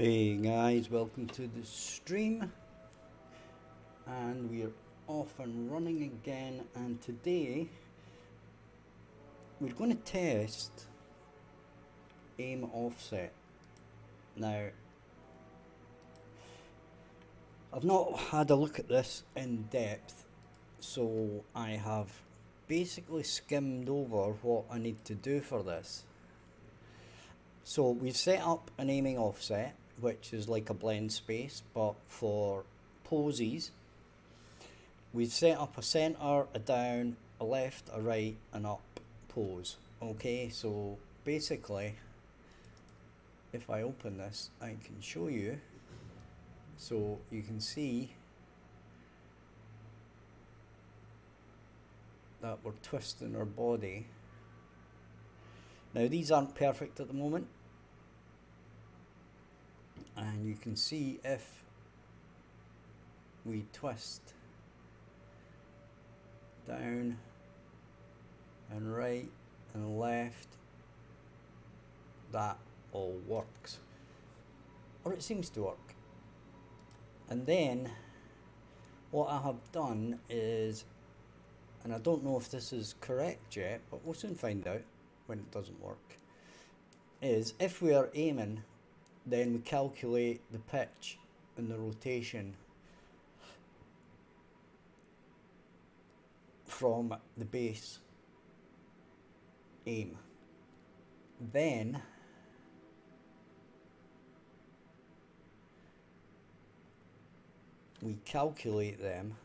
Hey guys, welcome to the stream, and we're off and running again, and today we're going to test aim offset. Now, I've not had a look at this in depth, so I have basically skimmed over what I need to do for this. So we've set up an aiming offset, which is like a blend space, but for poses. We've set up a centre, a down, a left, a right, and up pose. Okay, so basically, if I open this, I can show you. So you can see that we're twisting our body. Now these aren't perfect at the moment, and you can see if we twist down and right and left, that all works, or it seems to work. And then what I have done is, and I don't know if this is correct yet, but we'll soon find out when it doesn't work, is if we are aiming, then we calculate the pitch and the rotation from the base aim. Then we calculate them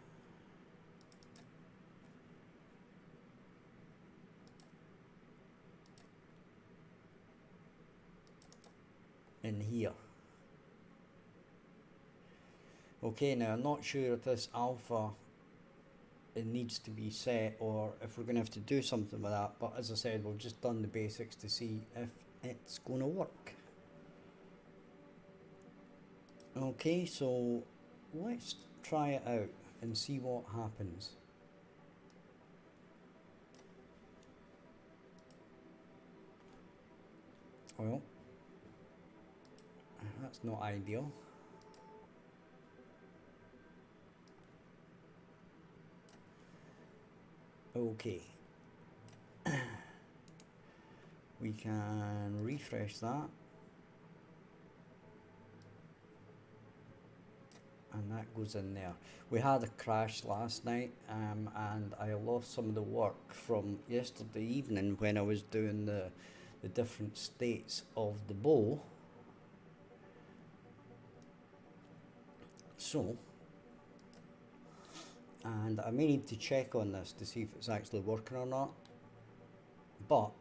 in here. Okay, now I'm not sure if this alpha it needs to be set or if we're going to have to do something with that, but as I said, we've just done the basics to see if it's going to work. Okay, so let's try it out and see what happens. Well, that's not ideal. Okay. We can refresh that. And that goes in there. We had a crash last night, and I lost some of the work from yesterday evening when I was doing the different states of the bow. So, and I may need to check on this to see if it's actually working or not, but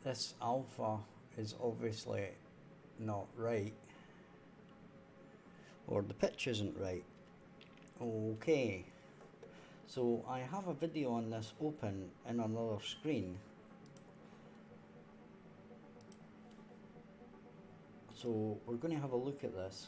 this alpha is obviously not right, or the pitch isn't right. Okay, so I have a video on this open in another screen, so we're going to have a look at this.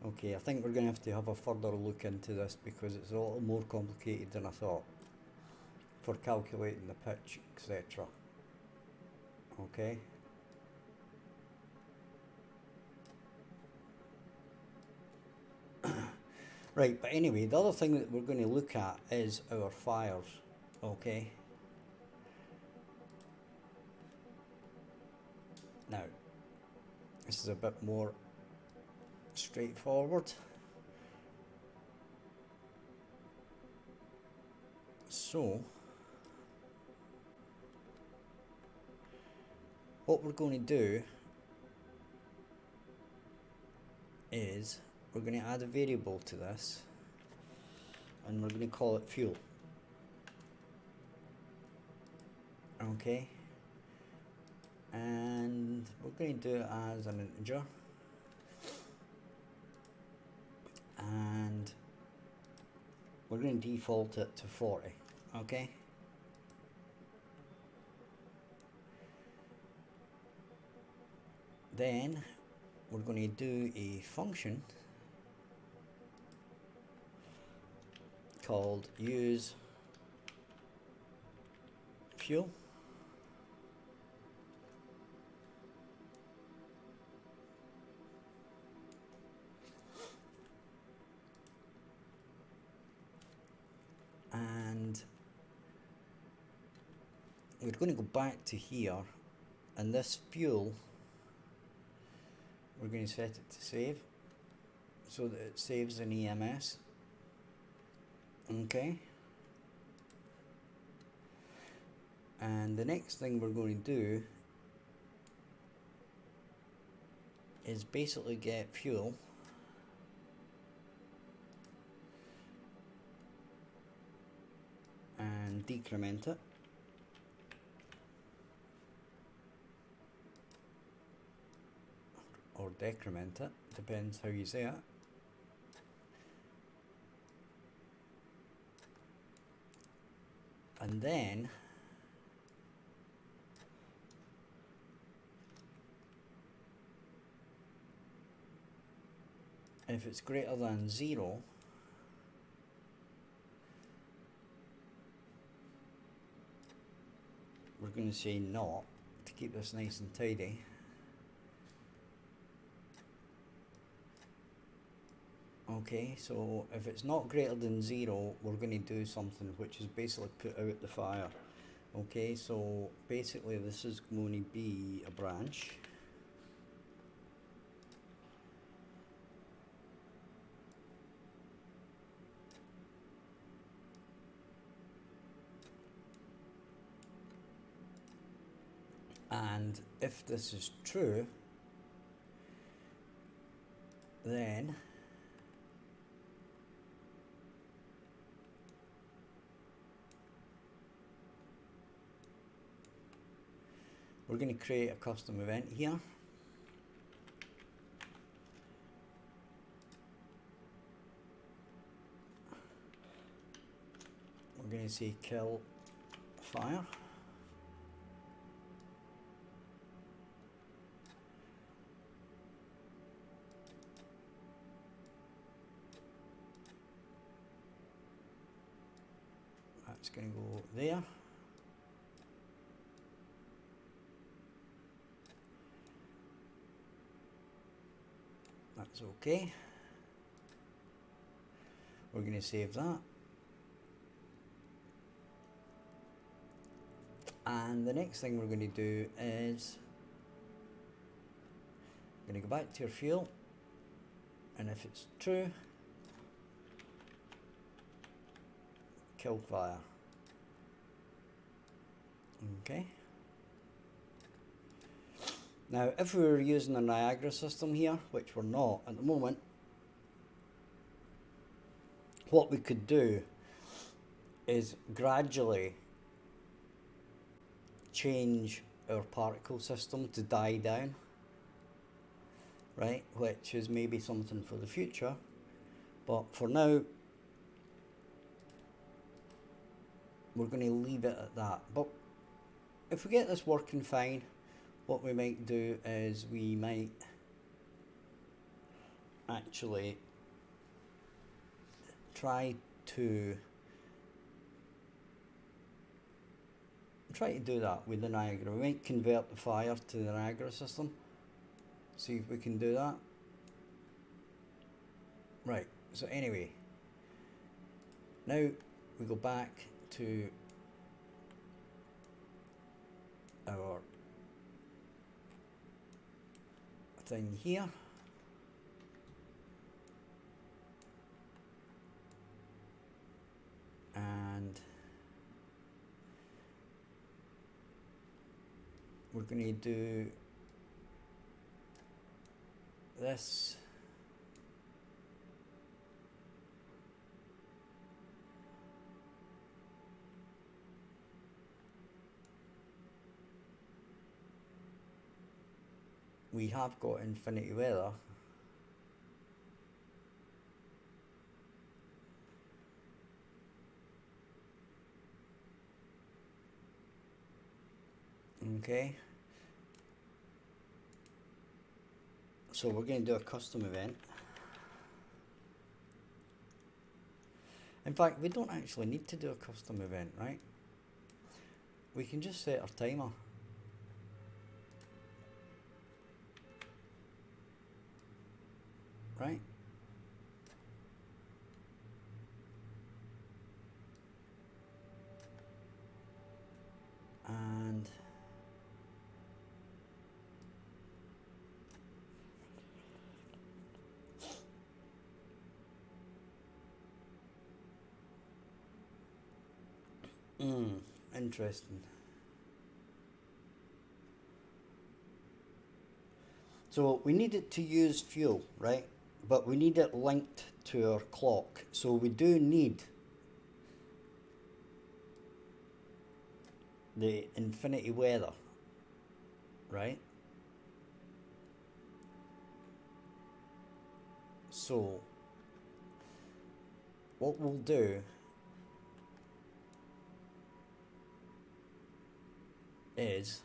Okay, I think we're going to have a further look into this because it's a little more complicated than I thought for calculating the pitch, etc. Okay. Right, but anyway, the other thing that we're going to look at is our fires. Okay. Now, this is a bit more straightforward. So, what we're going to do is we're going to add a variable to this, and we're going to call it fuel. Okay, and we're going to do it as an integer, and we're going to default it to 40. Okay, then we're going to do a function called use fuel, and we're going to go back to here, and this fuel we're going to set it to save so that it saves in EMS. Okay, and the next thing we're going to do is basically get fuel and decrement it, or decrement it, depends how you say it. And then if it's greater than 0, we're going to say not, to keep this nice and tidy. Okay, so if it's not greater than 0, we're going to do something which is basically put out the fire. Okay, so basically this is going to be a branch. And if this is true, then we're going to create a custom event here. We're going to say kill fire. That's going to go there. That's okay. We're going to save that. And the next thing we're going to do is we're going to go back to your fuel, and if it's true, kill fire. Okay. Now, if we were using a Niagara system here, which we're not at the moment, what we could do is gradually change our particle system to die down, right? Which is maybe something for the future, but for now, we're going to leave it at that. But if we get this working fine, what we might do is we might actually try to do that with the Niagara. We might convert the fire to the Niagara system. See if we can do that. Right, so anyway, now we go back to our thing here, and we're going to do this we have got infinity weather. Okay. So we're going to do a custom event. In fact, we don't actually need to do a custom event, right? We can just set our timer. Right? And interesting. So we need it to use fuel, right? But we need it linked to our clock. So we do need the infinity weather, right? So what we'll do is,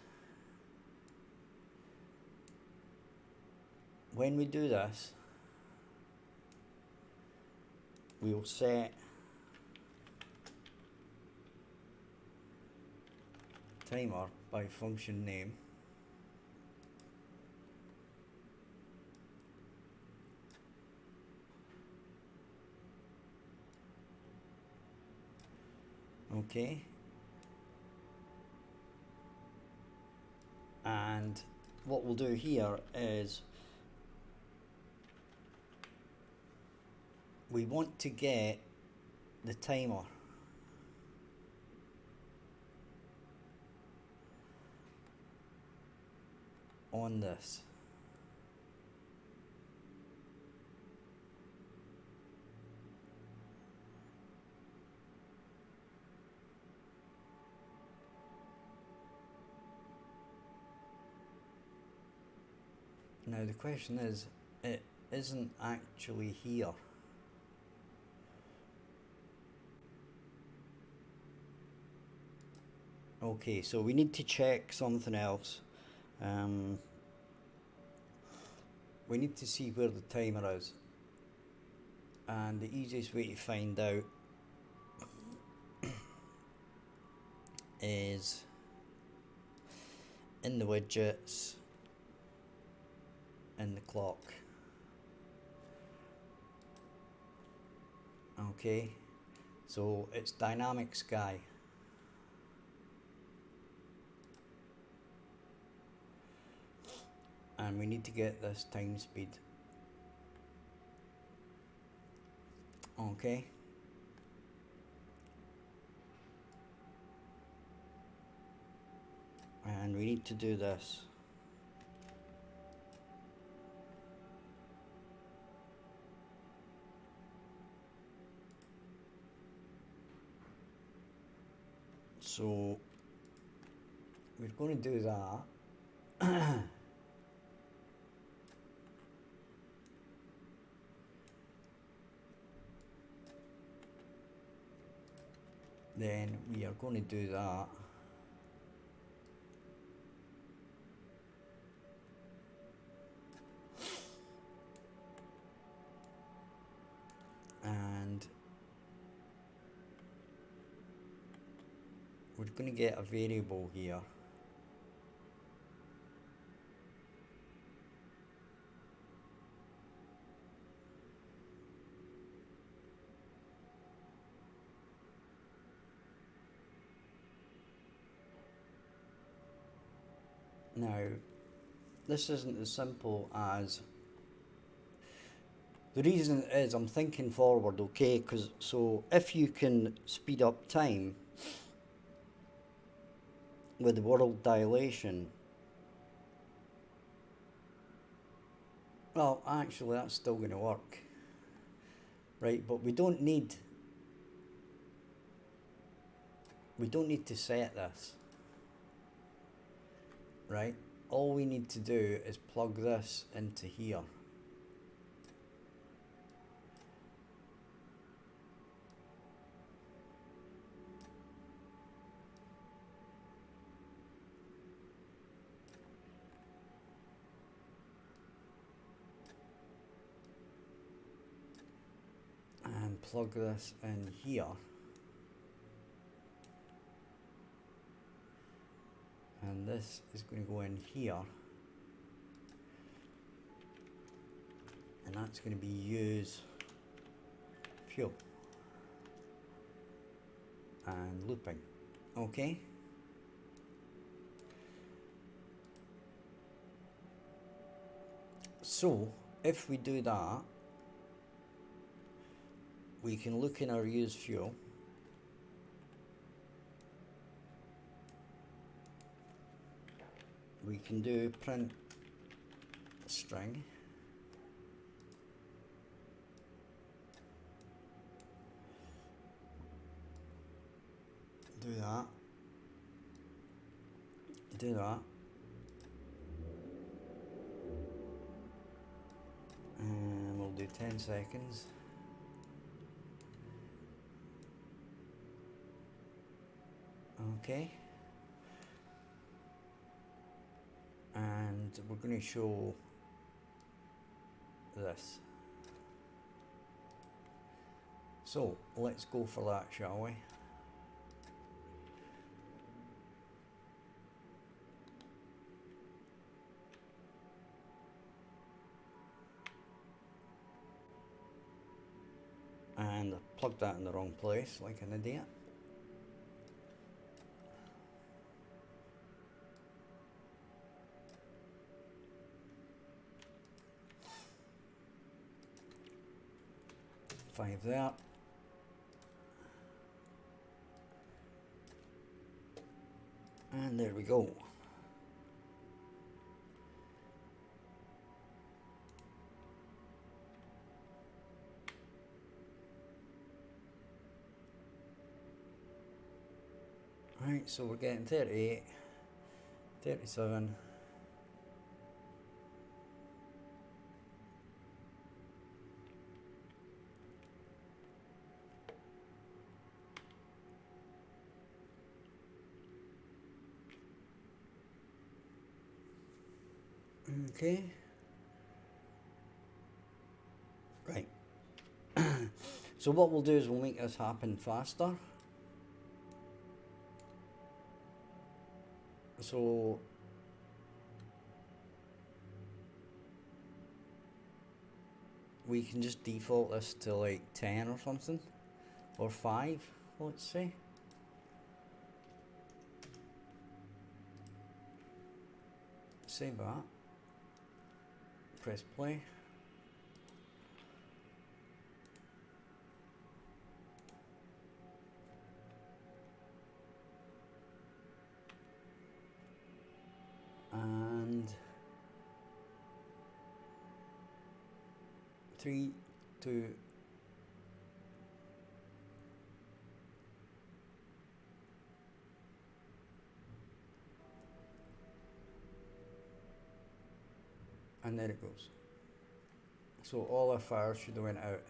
when we do this, we'll set timer by function name. Okay. And what we'll do here is we want to get the timer on this. Now the question is, it isn't actually here. Okay, so we need to check something else. We need to see where the timer is. And the easiest way to find out is in the widgets, in the clock. Okay, so it's dynamic sky. And we need to get this time speed. Okay. And we need to do this. So we're going to do that. Then we are going to do that. And we're going to get a variable here. Now, this isn't as simple as, the reason is I'm thinking forward, okay, because so if you can speed up time with world dilation, well, actually that's still going to work, right? But we don't need to set this, right? all we need to do is plug this into here. And plug this in here. And this is going to go in here. And that's going to be use fuel. And looping. Okay. So, if we do that, we can look in our use fuel. We can do print string. Do that. Do that. And we'll do 10 seconds. Okay. And we're going to show this. So let's go for that, shall we? And I plugged that in the wrong place like an idiot. Five there. And there we go. Right, so we're getting 38, 37. Okay. Right. So what we'll do is we'll make this happen faster. So we can just default this to like 10 or something, or 5, let's say. Save that. Press play. And 3, 2, and there it goes. So all our fires should have went out.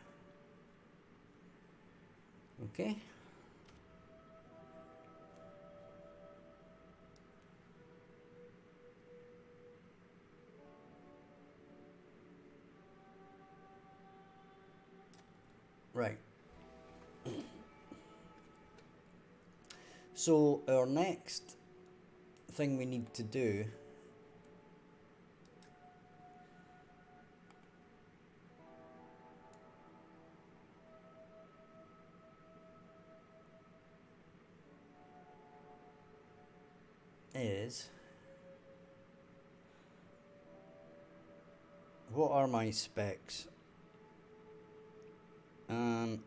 Okay. Right. So our next thing we need to do is, what are my specs? An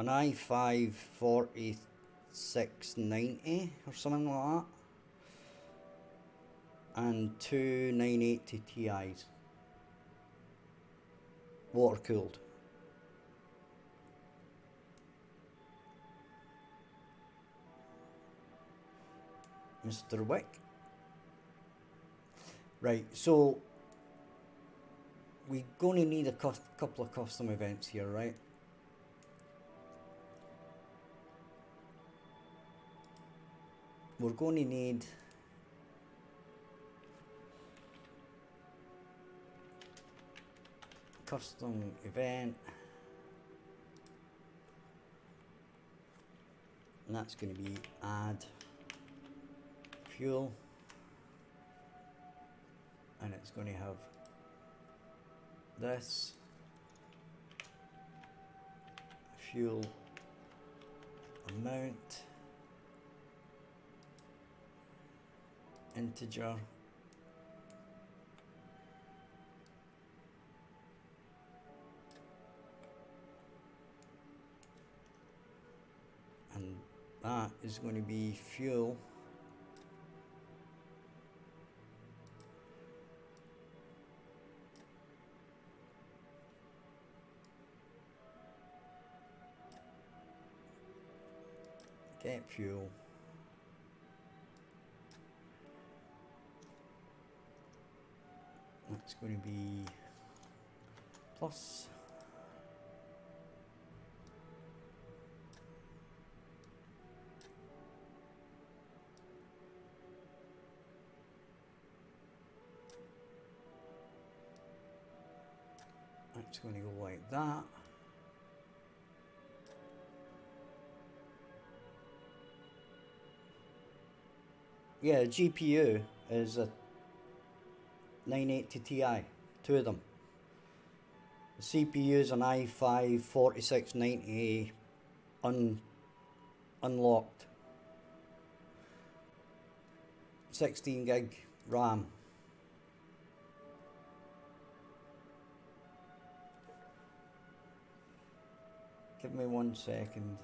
i5 4690 or something like that, and two 980 Ti's, water cooled. Mr. Wick. Right, so we're going to need a couple of custom events here, right? We're going to need custom event, and that's going to be add fuel, and it's going to have this fuel amount integer and that is going to be fuel get fuel that's going to be plus that's going to go like that. Yeah, the GPU is a 980 Ti, two of them. The CPU is an i5 4690 unlocked, 16 gig RAM. Give me 1 second.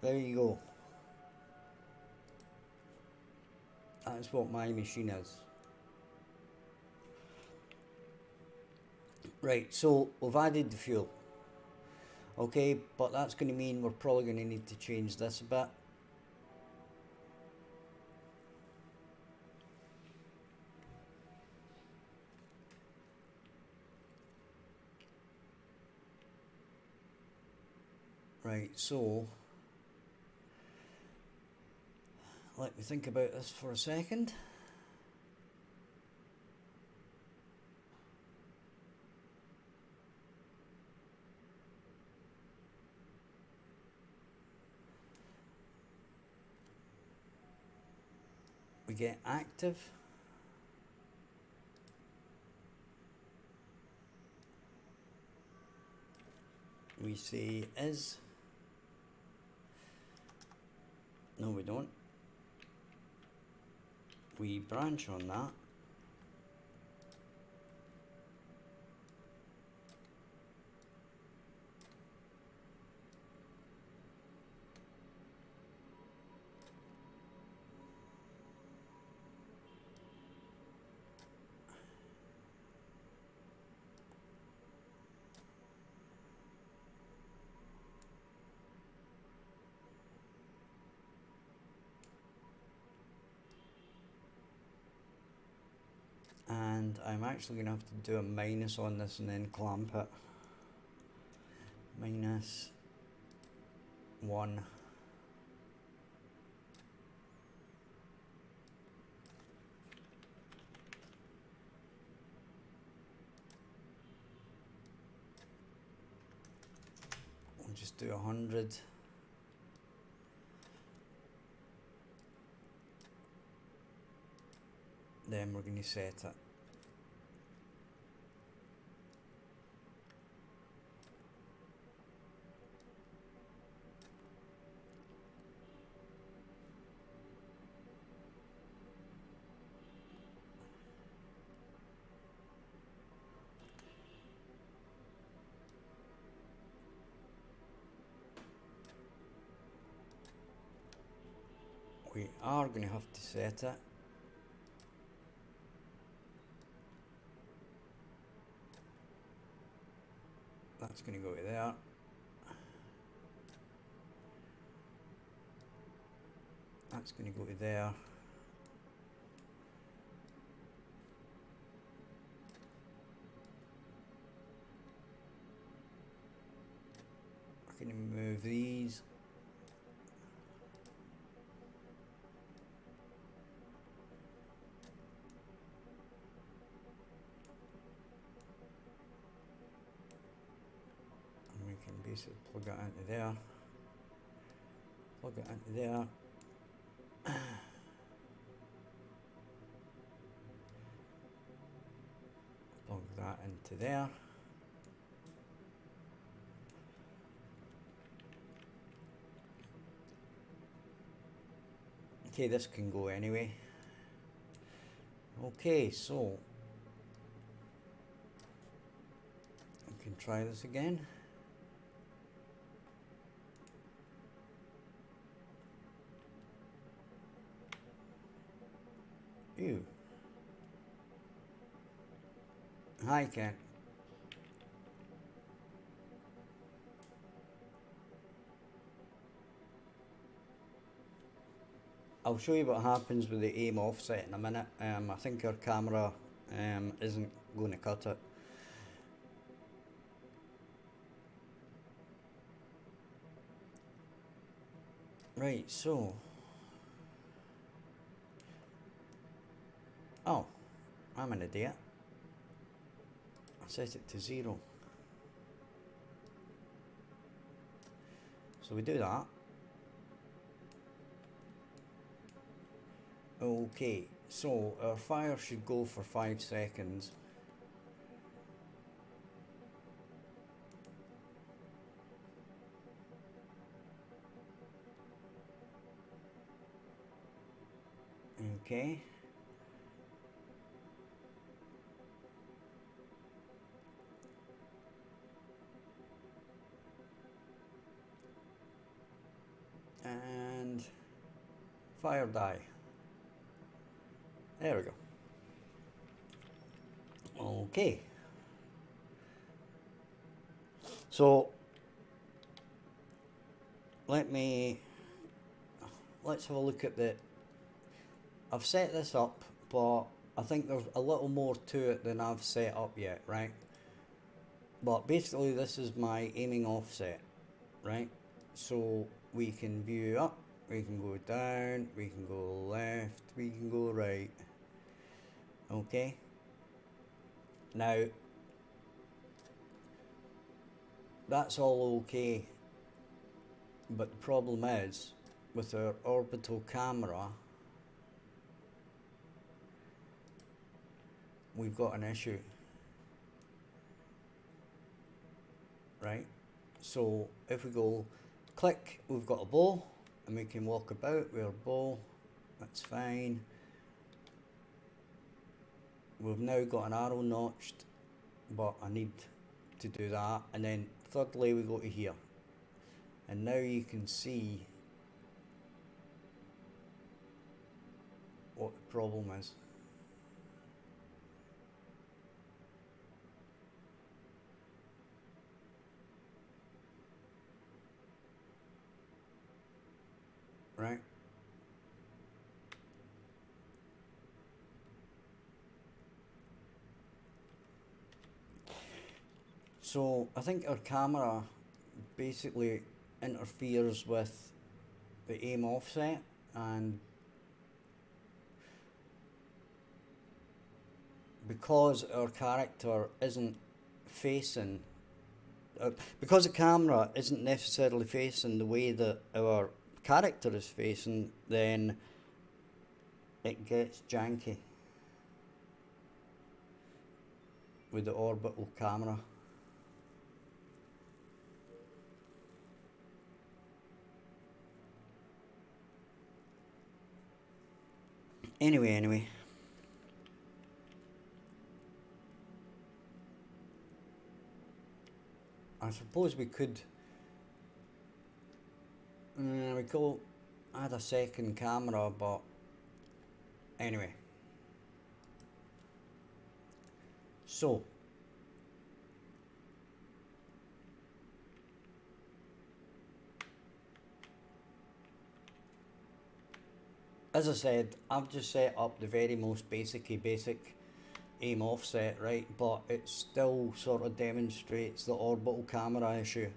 There you go. That's what my machine is. Right, so we've added the fuel. Okay, but that's going to mean we're probably going to need to change this a bit. Right, so let me think about this for a second. We get active. We say is. No, we don't. We branch on that. And I'm actually going to have to do a minus on this and then clamp it. -1. We'll just do 100. Then we're going to set it. we are going to have to set it. That's going to go to there. That's going to go to there. We're going to move these. And we can basically plug it into there. Plug it into there. Plug that into there. Okay, this can go anyway. Okay, so we can try this again. Ew. Hi, Ken. I'll show you what happens with the aim offset in a minute. I think our camera isn't going to cut it. Right, so. Oh, I'm an idiot. I set it to 0. So we do that. Okay, so our fire should go for 5 seconds. Okay. And fire die. There we go. Okay. So let's have a look at the. I've set this up, but I think there's a little more to it than I've set up yet, right? But basically this is my aiming offset, right? So we can view up, we can go down, we can go left, we can go right. Okay. Now that's all okay, but the problem is with our orbital camera we've got an issue, right? So if we go click, we've got a bow and we can walk about with our bow, that's fine. We've now got an arrow notched, but I need to do that. And then thirdly we go to here, and now you can see what the problem is. Right? So I think our camera basically interferes with the aim offset, and because our character isn't facing, because the camera isn't necessarily facing the way that our character is facing, then it gets janky with the orbital camera. Anyway. I suppose we could. We go. add a second camera, but anyway. So as I said, I've just set up the very most basic aim offset, right? But it still sort of demonstrates the orbital camera issue.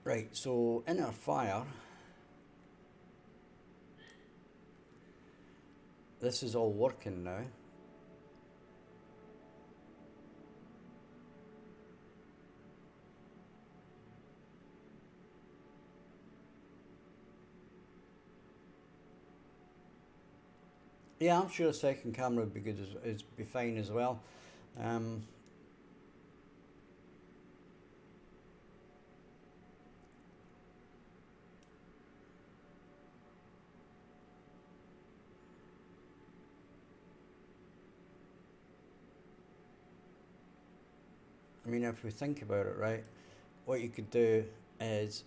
Right, so in our fire, this is all working now. Yeah, I'm sure a second camera would be good, is be fine as well. I mean, if we think about it, right, what you could do is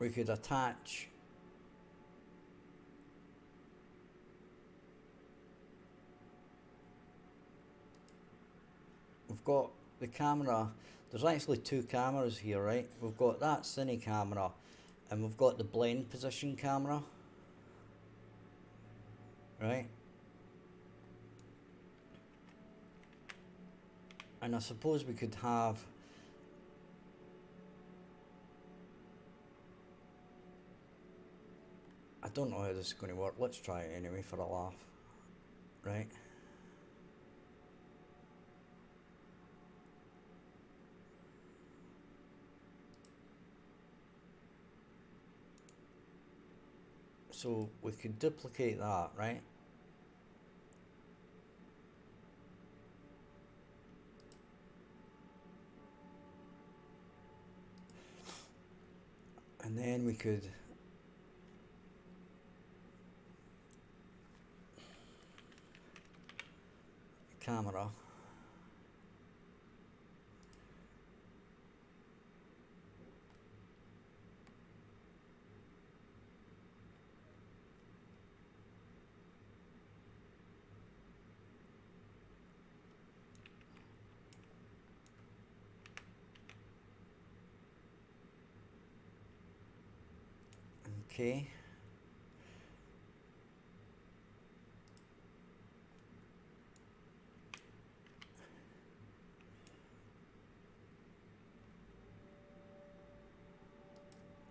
we could attach we've got the camera. There's actually two cameras here, right? We've got that cine camera and we've got the blend position camera, right? And I suppose we could have I don't know how this is going to work. Let's try it anyway for a laugh, right? So we could duplicate that, right? And then we could camera. Okay.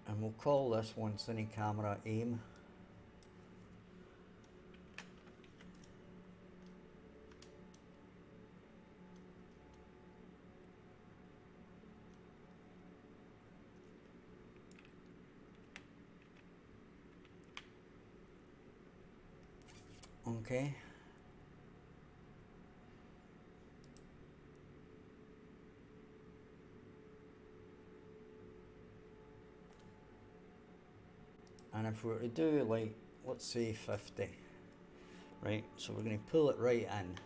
And we'll call this one cine camera aim. Okay. And if we were to do like, let's say 50, right? So we're going to pull it right in.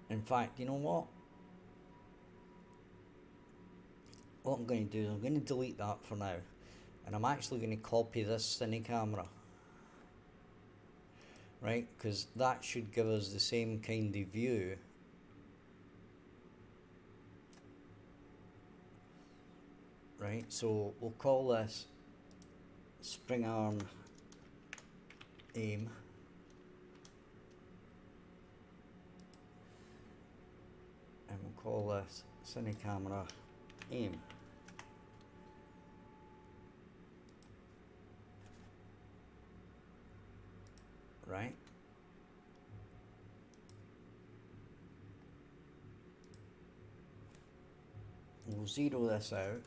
In fact, you know what? What I'm going to do is I'm going to delete that for now. And I'm actually going to copy this cine camera. Right? Because that should give us the same kind of view. Right? So we'll call this spring arm aim. And we'll call this cine camera aim. Right? We'll zero this out.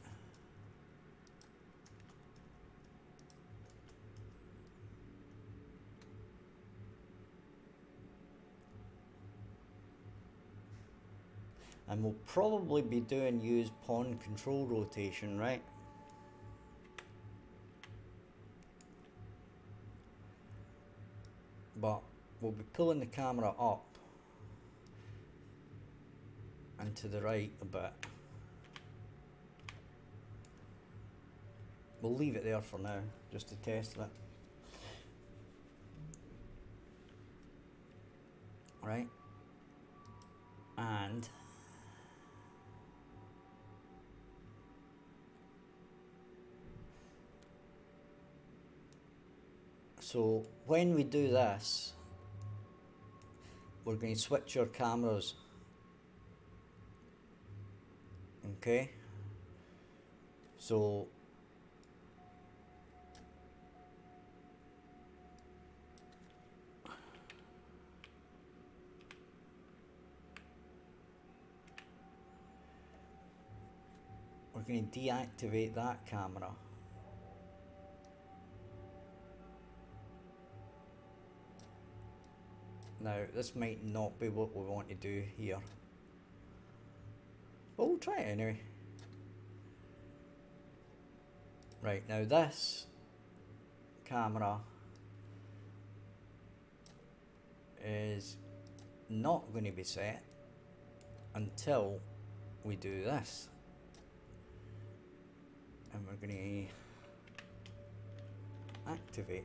And we'll probably be doing use pawn control rotation, right? But we'll be pulling the camera up and to the right a bit. We'll leave it there for now, just to test it. Right? And so when we do this, we're going to switch our cameras. Okay? So we're going to deactivate that camera. Now, this might not be what we want to do here, but we'll try it anyway. Right, now this camera is not going to be set until we do this. And we're going to activate.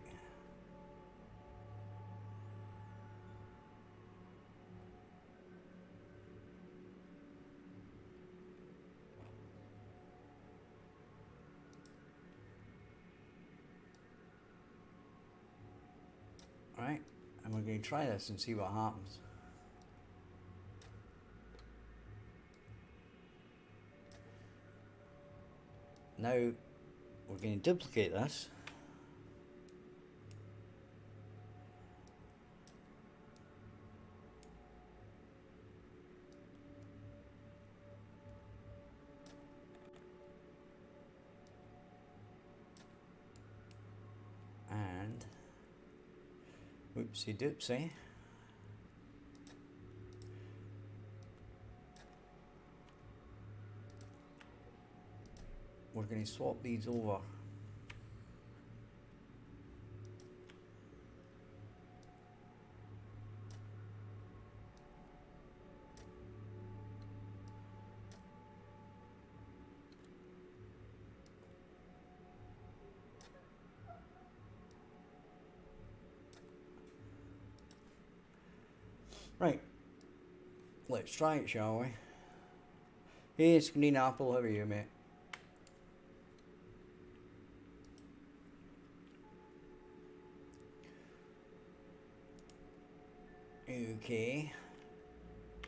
Right, and we're going to try this and see what happens. Now we're going to duplicate this. And whoopsie doopsie. We're going to swap these over. Right, let's try it, shall we? Hey, it's Green Apple, how are you, mate? Okay,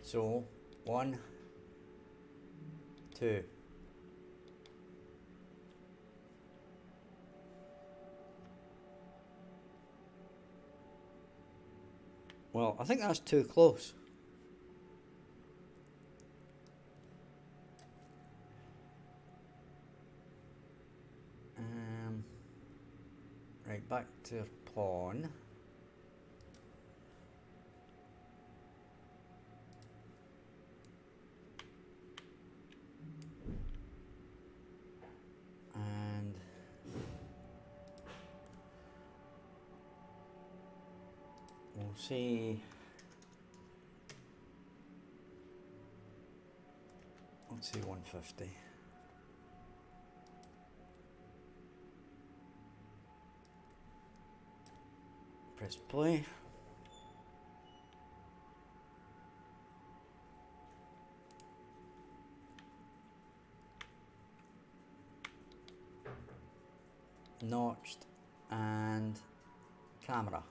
so 1, 2. Well, I think that's too close. Right, back to pawn. And we'll see. Let's see 150. Press play. Notched and camera.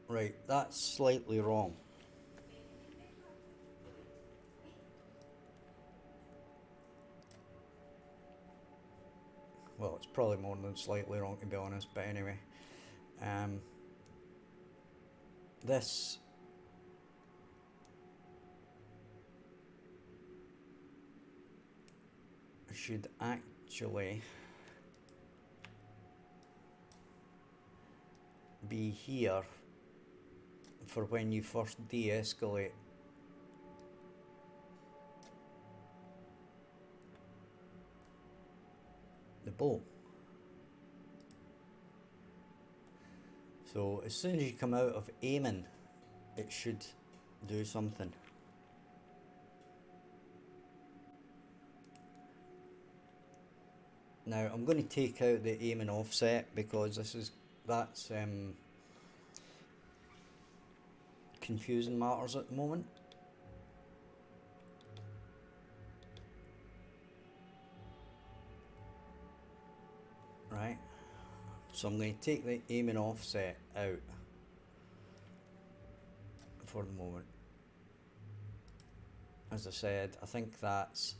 Right, that's slightly wrong. probably more than slightly wrong, to be honest, but anyway. This should actually be here for when you first de-escalate the bow. So as soon as you come out of aiming, it should do something. Now I'm going to take out the aiming offset because that's confusing matters at the moment. Right, so I'm going to take the aiming offset out for the moment. As I said, I think that's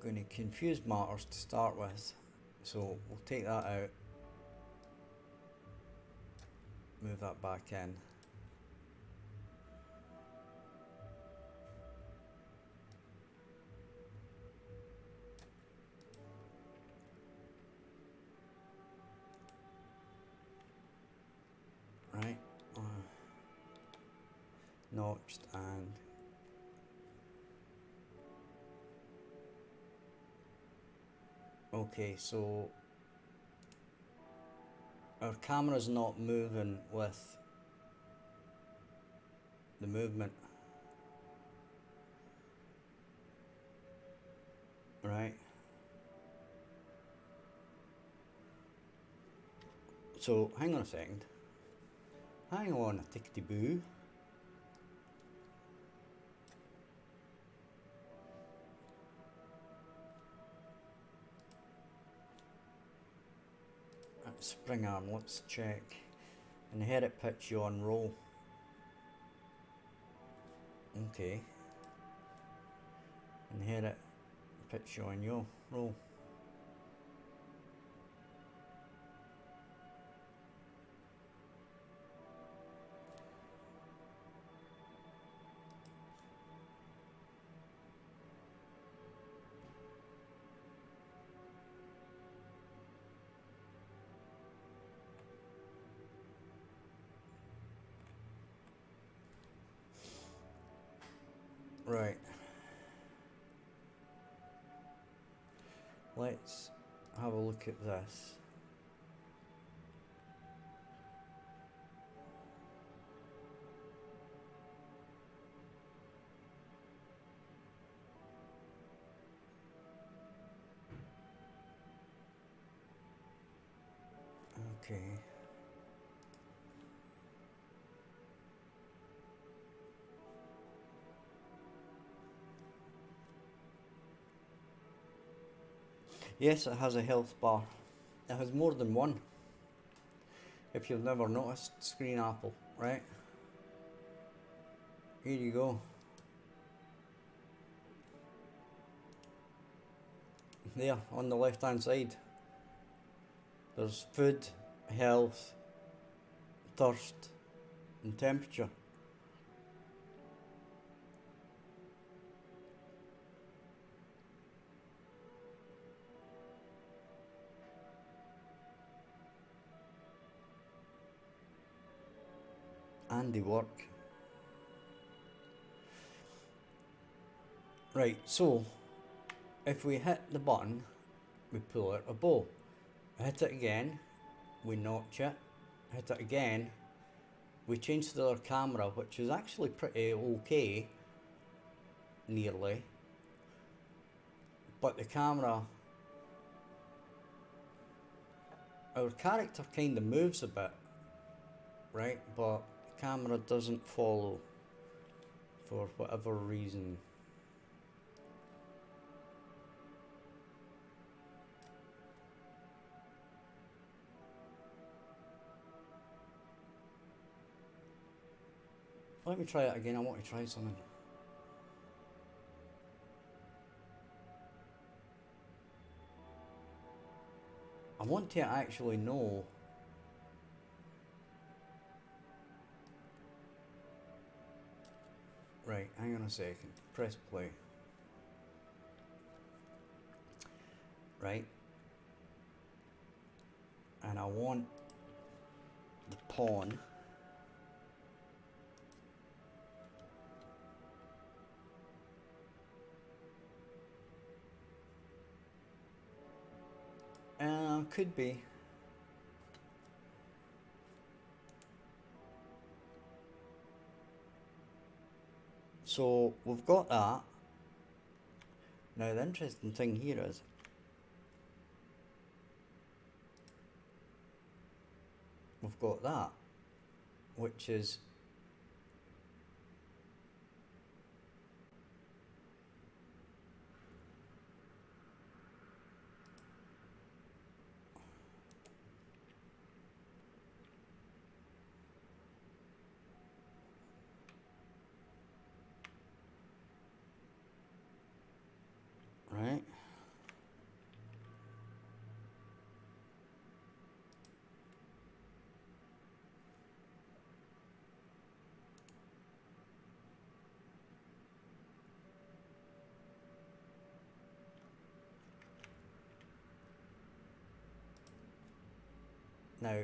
going to confuse matters to start with, so we'll take that out, move that back in. Right, notched and okay, so our camera's not moving with the movement, right? So hang on a second. Hang on a tickety boo. Spring arm, let's check. Inherit pitch you on roll. Okay. Inherit pitch you on yo roll. Right. Let's have a look at this. Okay. Yes, it has a health bar. It has more than one. If you've never noticed, screen apple, right? Here you go. There, on the left hand side. There's food, health, thirst, and temperature. And they work. Right, so if we hit the button, we pull out a bow. Hit it again, we notch it. Hit it again, we change to the other camera, which is actually pretty okay, nearly. But the camera, our character kind of moves a bit, right? But the camera doesn't follow for whatever reason. Let me try it again, I want to try something. want to actually know. Right, hang on a second. Press play. Right. And I want the pawn. Could be. So we've got that. Now the interesting thing here is we've got that, which is right. Now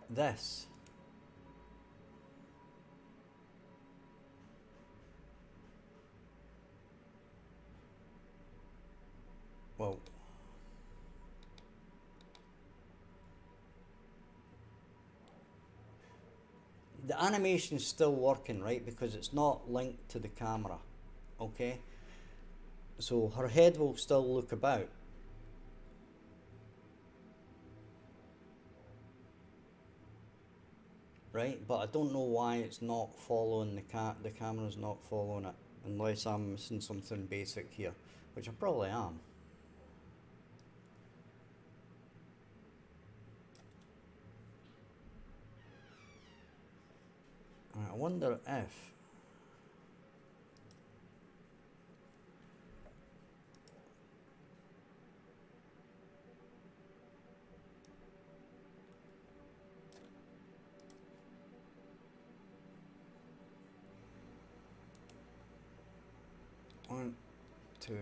this well, the animation's still working, right, because it's not linked to the camera. Okay, so her head will still look about. Right, but I don't know why it's not following the camera's not following it, unless I'm missing something basic here, which I probably am. I wonder if one, two,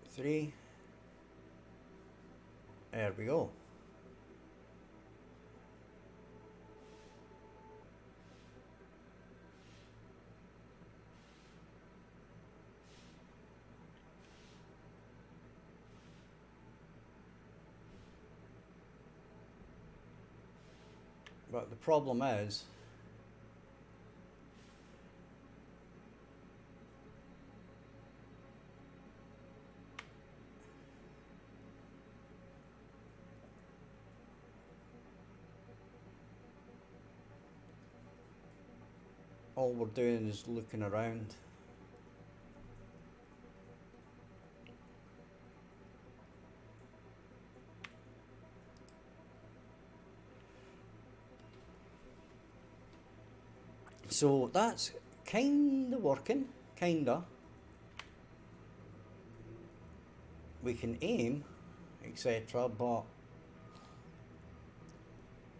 three. There we go. But the problem is all we're doing is looking around. So that's kinda working, kinda. We can aim, etc., but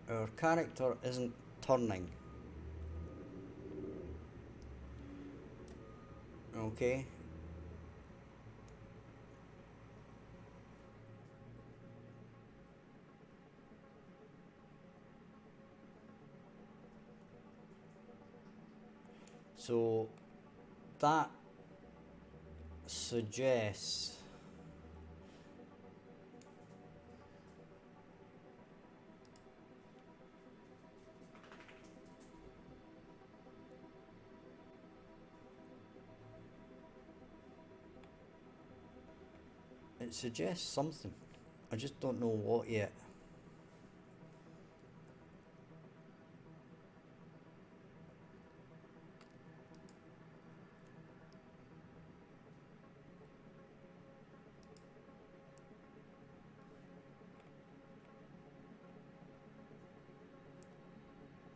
our character isn't turning. Okay. So that suggests something. I just don't know what yet.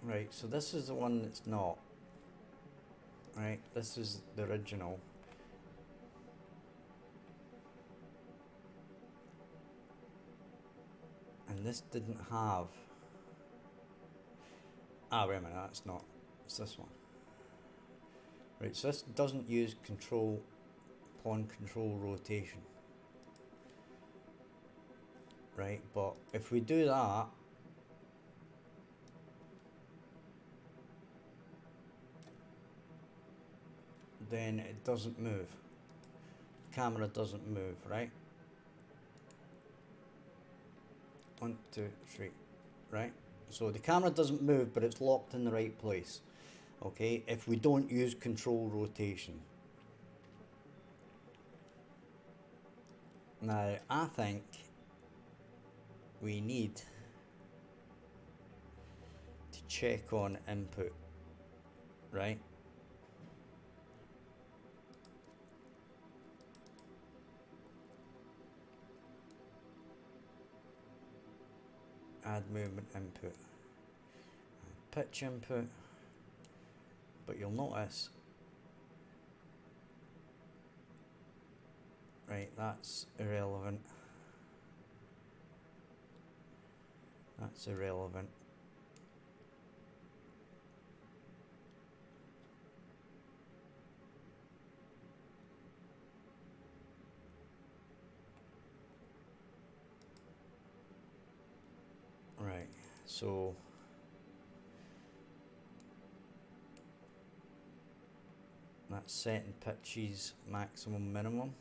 Right, so this is the one that's not. Right, this is the original. this didn't have. Ah, wait a minute, that's not. It's this one. Right, so this doesn't use control pawn control rotation. Right, but if we do that, then it doesn't move. The camera doesn't move, right? 1, 2, 3, right? So the camera doesn't move, but it's locked in the right place. Okay, if we don't use control rotation. Now, I think we need to check on input, right? Add movement input, pitch input, but you'll notice, right, that's irrelevant. That's irrelevant. Right, so that's setting pitches maximum minimum.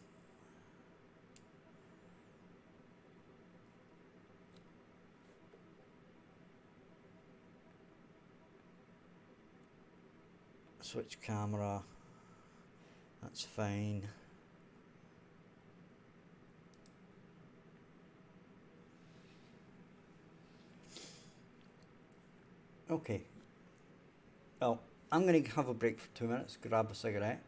Switch camera, that's fine. Okay, well, I'm going to have a break for 2 minutes, grab a cigarette.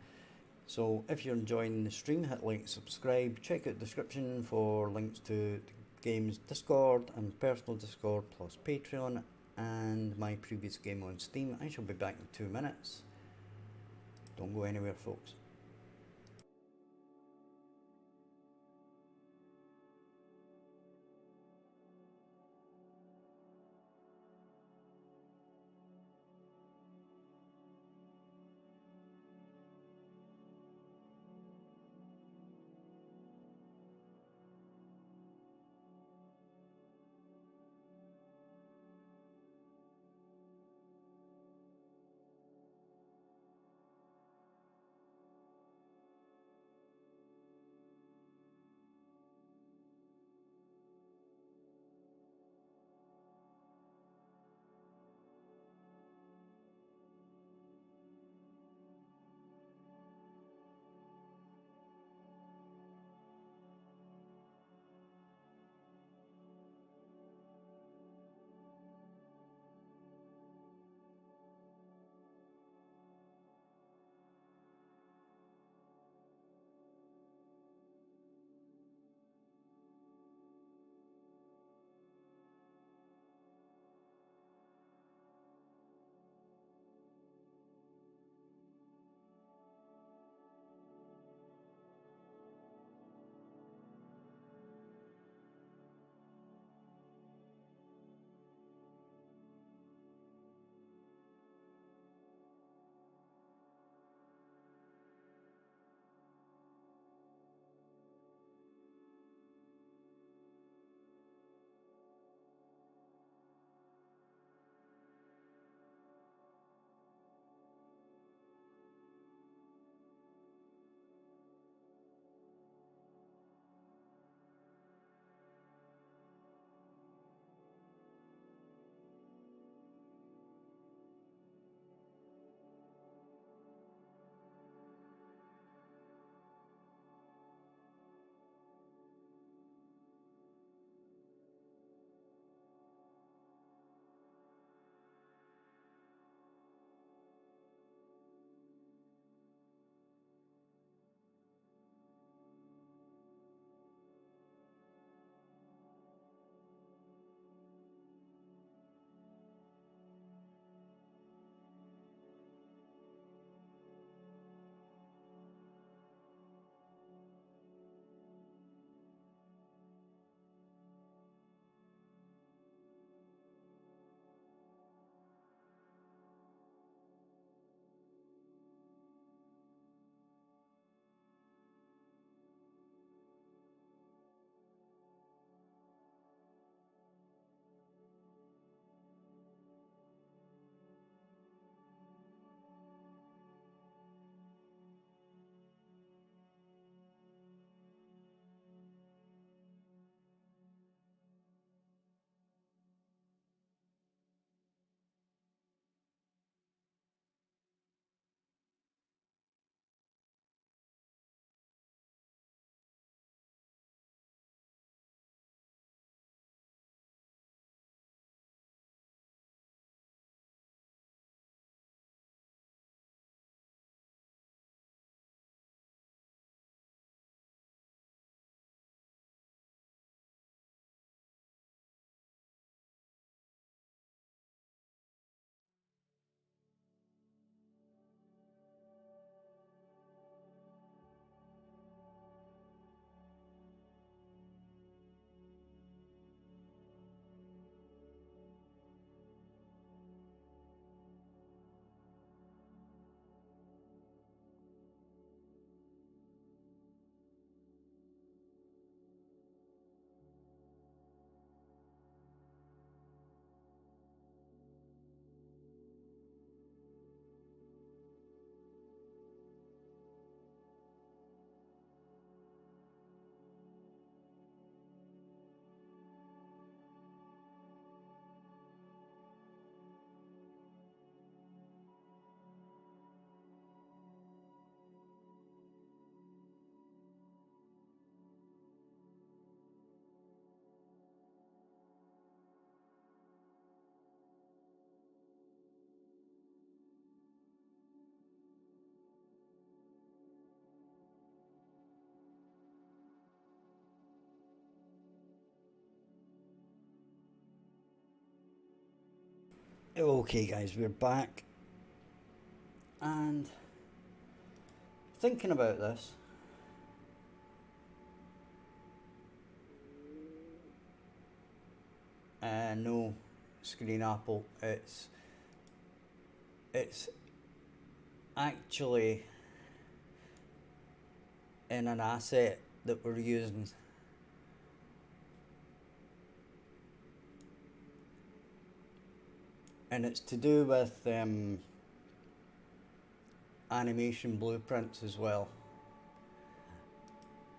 So if you're enjoying the stream, hit like, subscribe, check out the description for links to the game's Discord and personal Discord plus Patreon and my previous game on Steam. I shall be back in 2 minutes. Don't go anywhere, folks. Okay guys, we're back, and thinking about this, no, Screen Apple, it's actually in an asset that we're using. And it's to do with animation blueprints as well.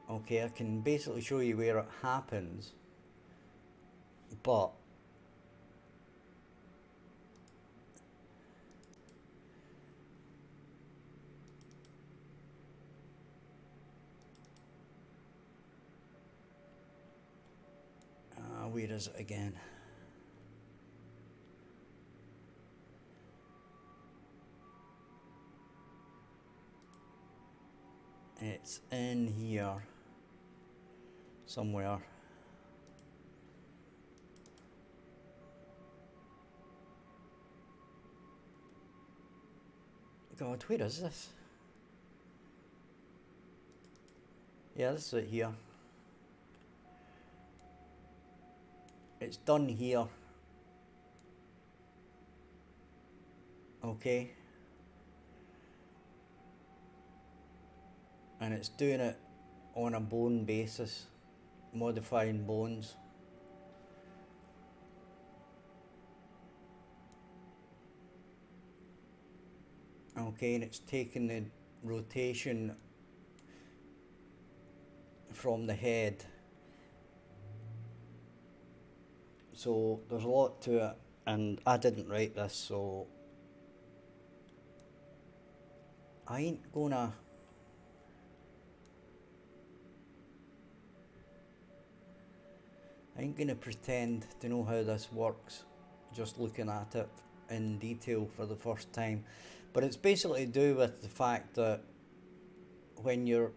Okay, I can basically show you where it happens, but where is it again? It's in here somewhere. God, where is this? Yeah, this is it here. It's done here. Okay. And it's doing it on a bone basis, modifying bones. Okay, and it's taking the rotation from the head. So there's a lot to it, and I didn't write this, so I ain't gonna pretend to know how this works just looking at it in detail for the first time. But it's basically to do with the fact that when you're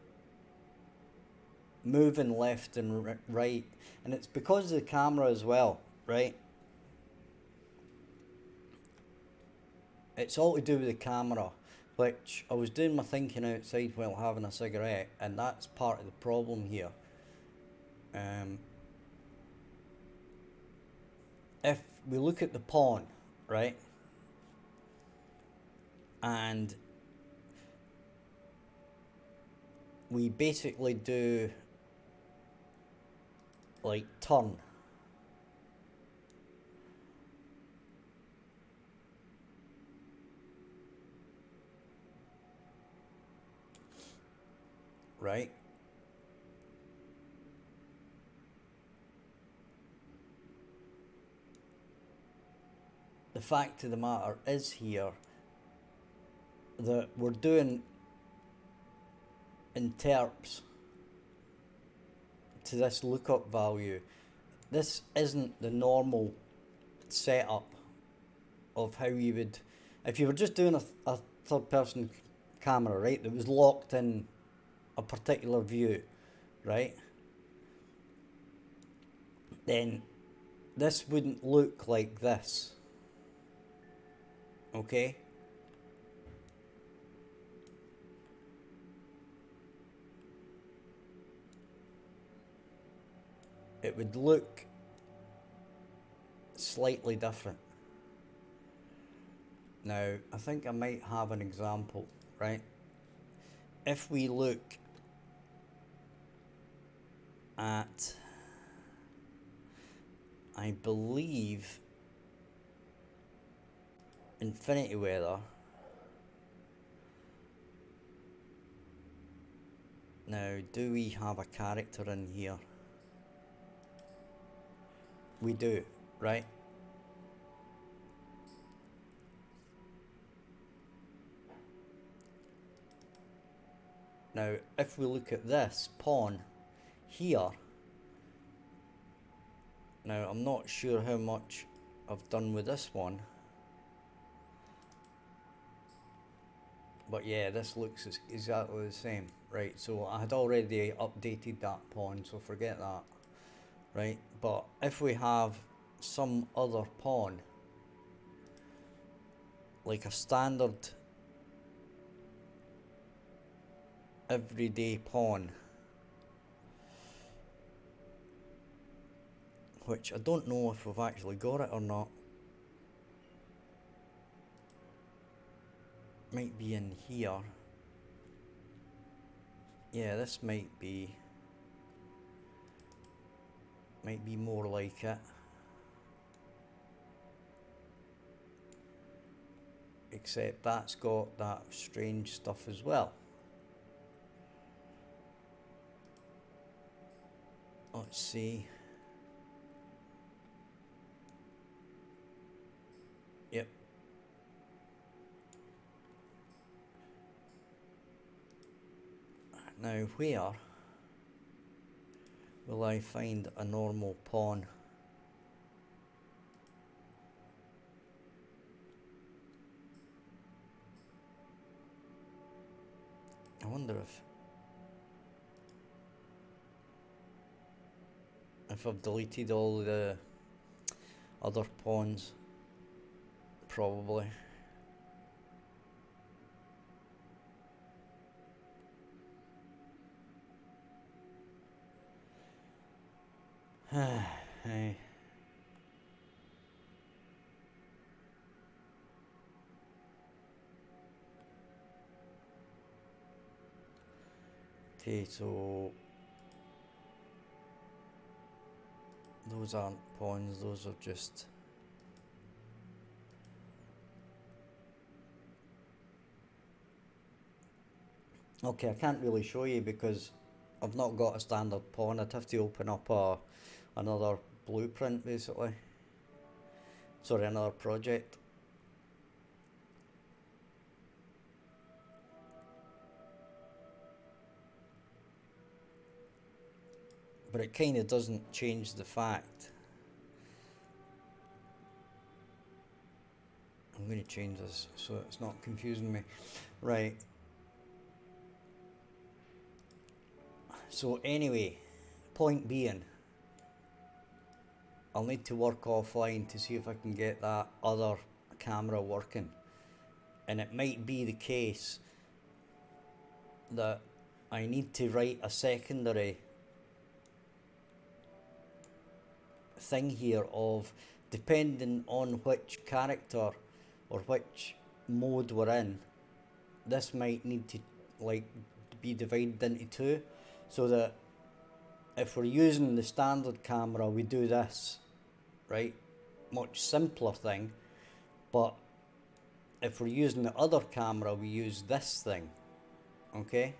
moving left and right, and it's because of the camera as well, right? It's all to do with the camera, which I was doing my thinking outside while having a cigarette, and that's part of the problem here. If we look at the pawn, right, and we basically do like turn, right? The fact of the matter is here that we're doing interps to this lookup value. This isn't the normal setup of how you would, if you were just doing a third person camera, right, that was locked in a particular view, right, then this wouldn't look like this. Okay? It would look slightly different. Now, I think I might have an example, right? If we look at, I believe, Infinity Weather. Now, do we have a character in here? We do, right? Now, if we look at this pawn here, now I'm not sure how much I've done with this one, but yeah, this looks exactly the same, right? So I had already updated that pawn, so forget that, right? But if we have some other pawn, like a standard everyday pawn, which I don't know if we've actually got it or not. Might be in here. Yeah, this might be more like it. Except that's got that strange stuff as well. Let's see. Yep. Now where will I find a normal pawn? I wonder if I've deleted all the other pawns. Probably. Hey. Okay, so those aren't pawns, those are just okay. I can't really show you because I've not got a standard pawn. I'd have to open up another blueprint basically. Sorry, another project. But it kind of doesn't change the fact. I'm going to change this so it's not confusing me. Right. So anyway, point being, I'll need to work offline to see if I can get that other camera working. And it might be the case that I need to write a secondary thing here of, depending on which character or which mode we're in, this might need to like be divided into two, so that if we're using the standard camera we do this, right, much simpler thing, but if we're using the other camera we use this thing, okay?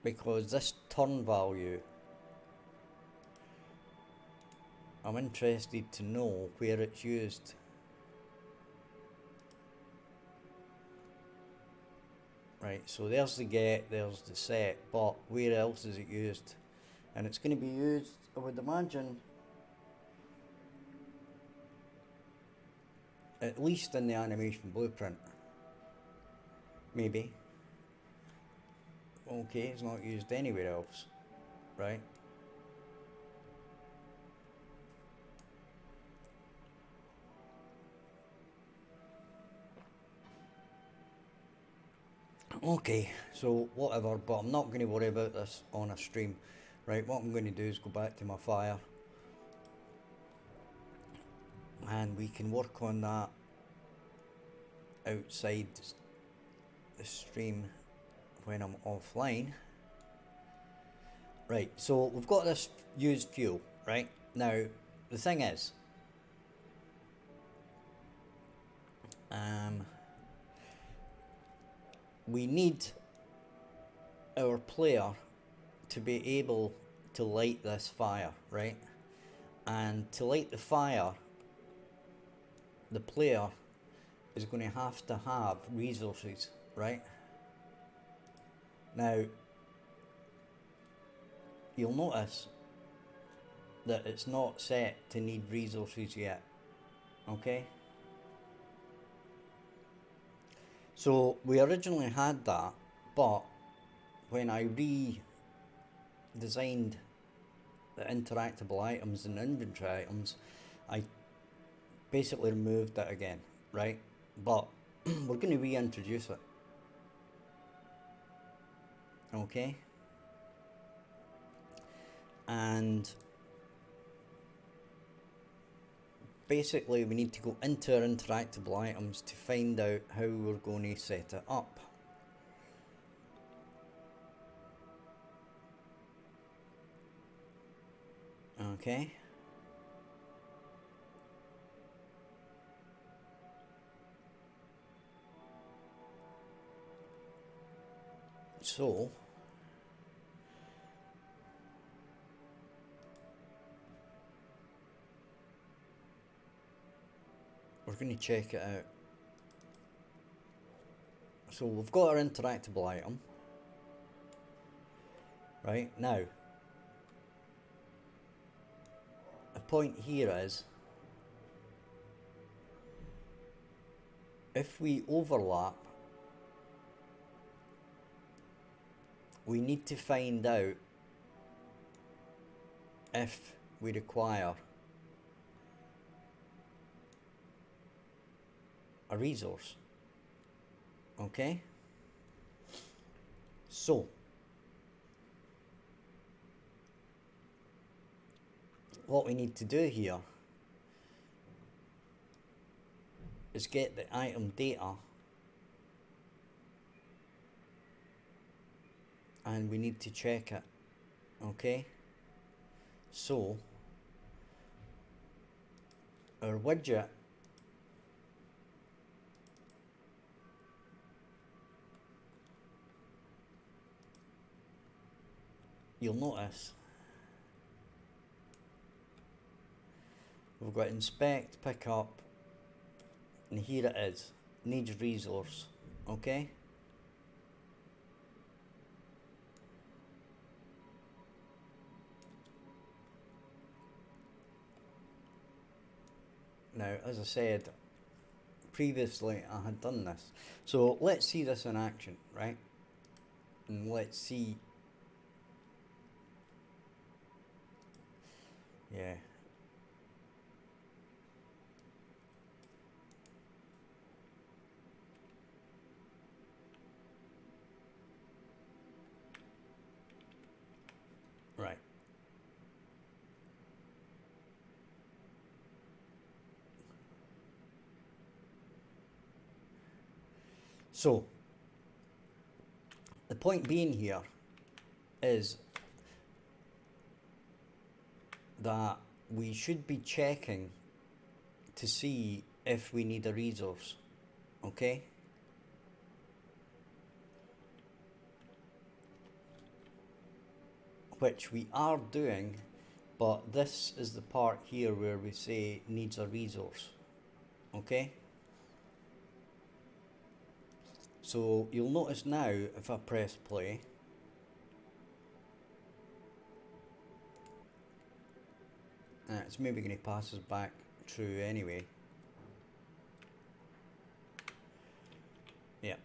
Because this turn value, I'm interested to know where it's used. Right, so there's the get, there's the set, but where else is it used? And it's going to be used, I would imagine, at least in the animation blueprint. Maybe. Okay, it's not used anywhere else, right? Okay, so whatever, but I'm not going to worry about this on a stream. Right, what I'm going to do is go back to my fire and we can work on that outside the stream when I'm offline. Right, so we've got this used fuel, right? Now, the thing is, we need our player to be able to light this fire, right? And to light the fire, the player is going to have resources, right? Now, you'll notice that it's not set to need resources yet, okay? So we originally had that, but when I designed the interactable items and inventory items, I basically removed it again, right? But we're going to reintroduce it. Okay? And basically we need to go into our interactable items to find out how we're going to set it up. Okay. So we're going to check it out. So we've got our interactable item. Right, now the point here is, if we overlap, we need to find out if we require a resource. Okay? So what we need to do here is get the item data, and we need to check it. Okay? So our widget you'll notice we've got inspect, pick up, and here it is, needs resource. Okay? Now, as I said previously, I had done this. So let's see this in action, right? And let's see. Yeah. Right. So the point being here is that we should be checking to see if we need a resource. Okay? Which we are doing, but this is the part here where we say needs a resource. Okay? So you'll notice now, if I press play, it's maybe going to pass us back through anyway. Yeah.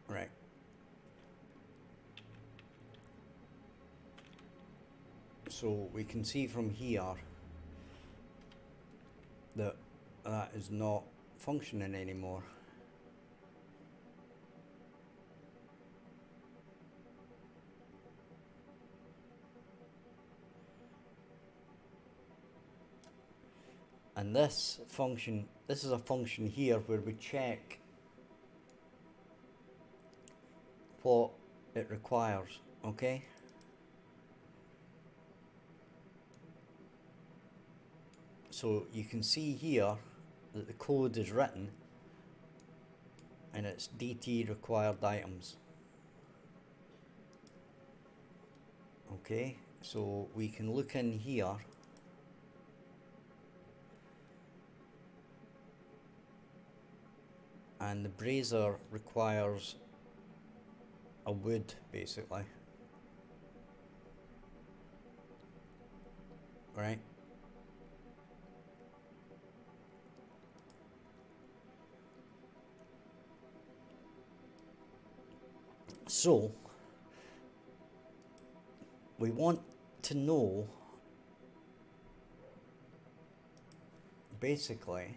Right. So we can see from here that that is not functioning anymore. And this function, this is a function here where we check what it requires, okay? So you can see here that the code is written and it's DT required items. Okay, so we can look in here and the brazier requires a wood basically. Right? So we want to know basically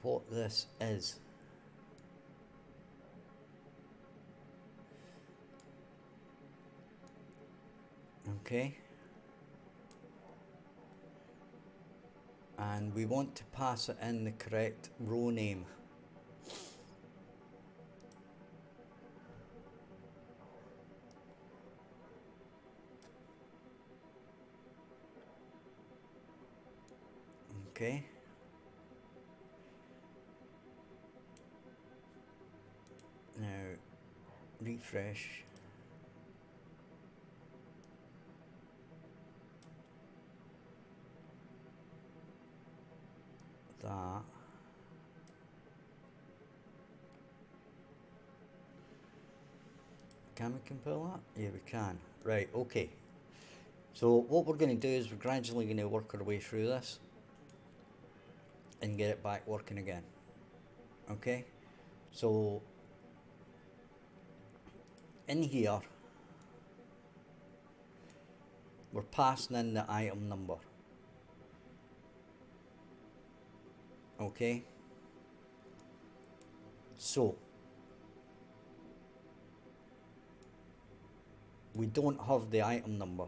what this is. Okay. And we want to pass it in the correct row name. Okay. Now refresh. That. Can we compile that? Yeah, we can. Right, okay. So what we're going to do is we're gradually going to work our way through this and get it back working again. Okay? So in here, we're passing in the item number. Okay? So we don't have the item number.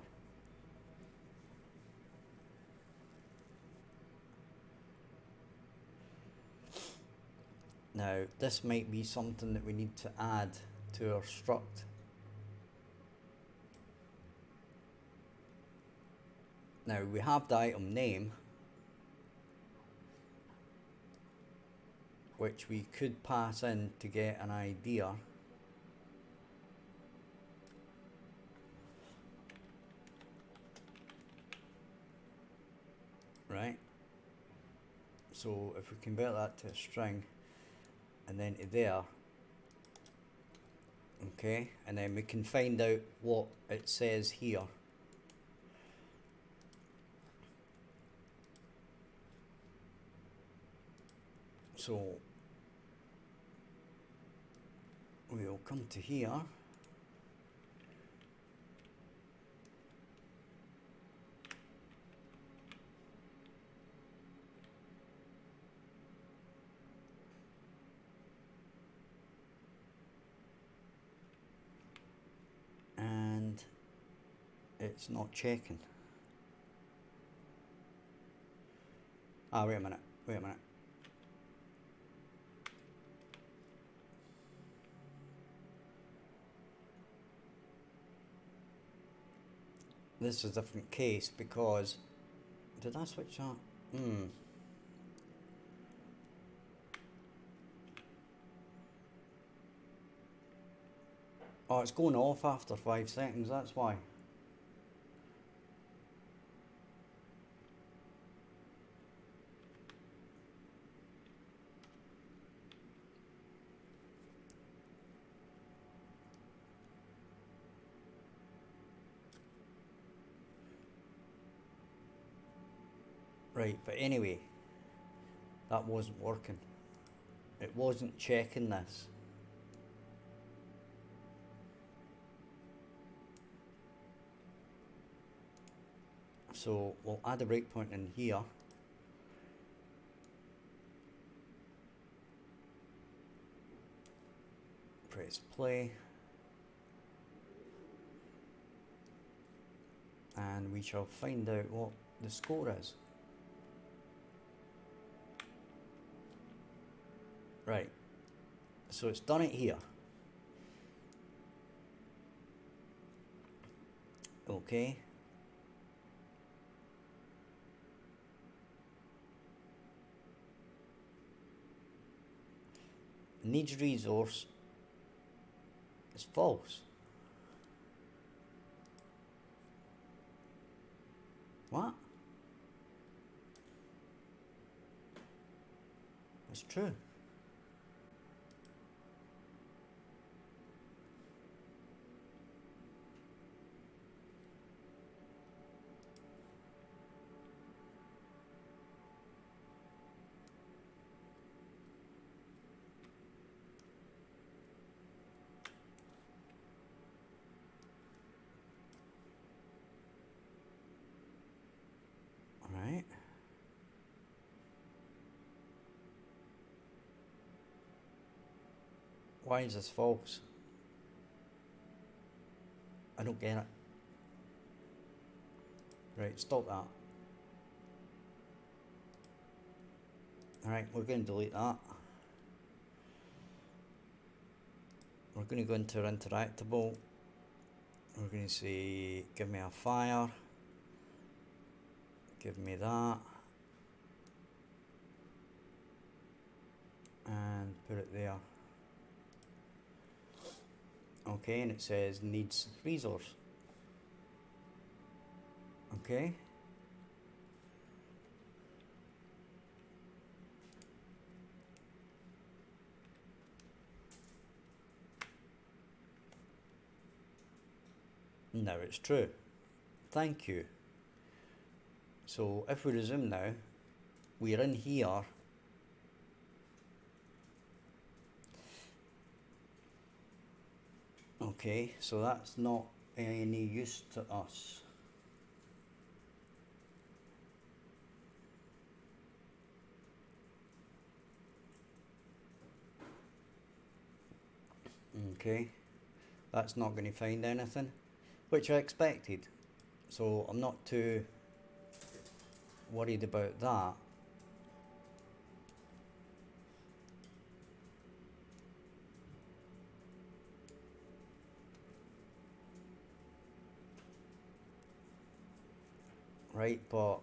Now, this might be something that we need to add to our struct. Now, we have the item name, which we could pass in to get an idea. Right? So, if we convert that to a string, and then to there, okay, and then we can find out what it says here. So we'll come to here, and it's not checking. Ah, wait a minute. This is a different case because, did I switch that? Oh, it's going off after 5 seconds, that's why. Right, but anyway, that wasn't working. It wasn't checking this. So we'll add a breakpoint in here. Press play. And we shall find out what the score is. Right, so it's done it here. Okay. Needs resource is false. What? It's true. Why is this false? I don't get it. Right, stop that. Alright, we're going to delete that. We're going to go into our interactable. We're going to say, give me a fire. Give me that. And put it there. Okay, and it says needs resource. Okay. Now it's true. Thank you. So if we resume now, we're in here. Okay, so that's not any use to us. Okay, that's not going to find anything, which I expected. So I'm not too worried about that. Right, but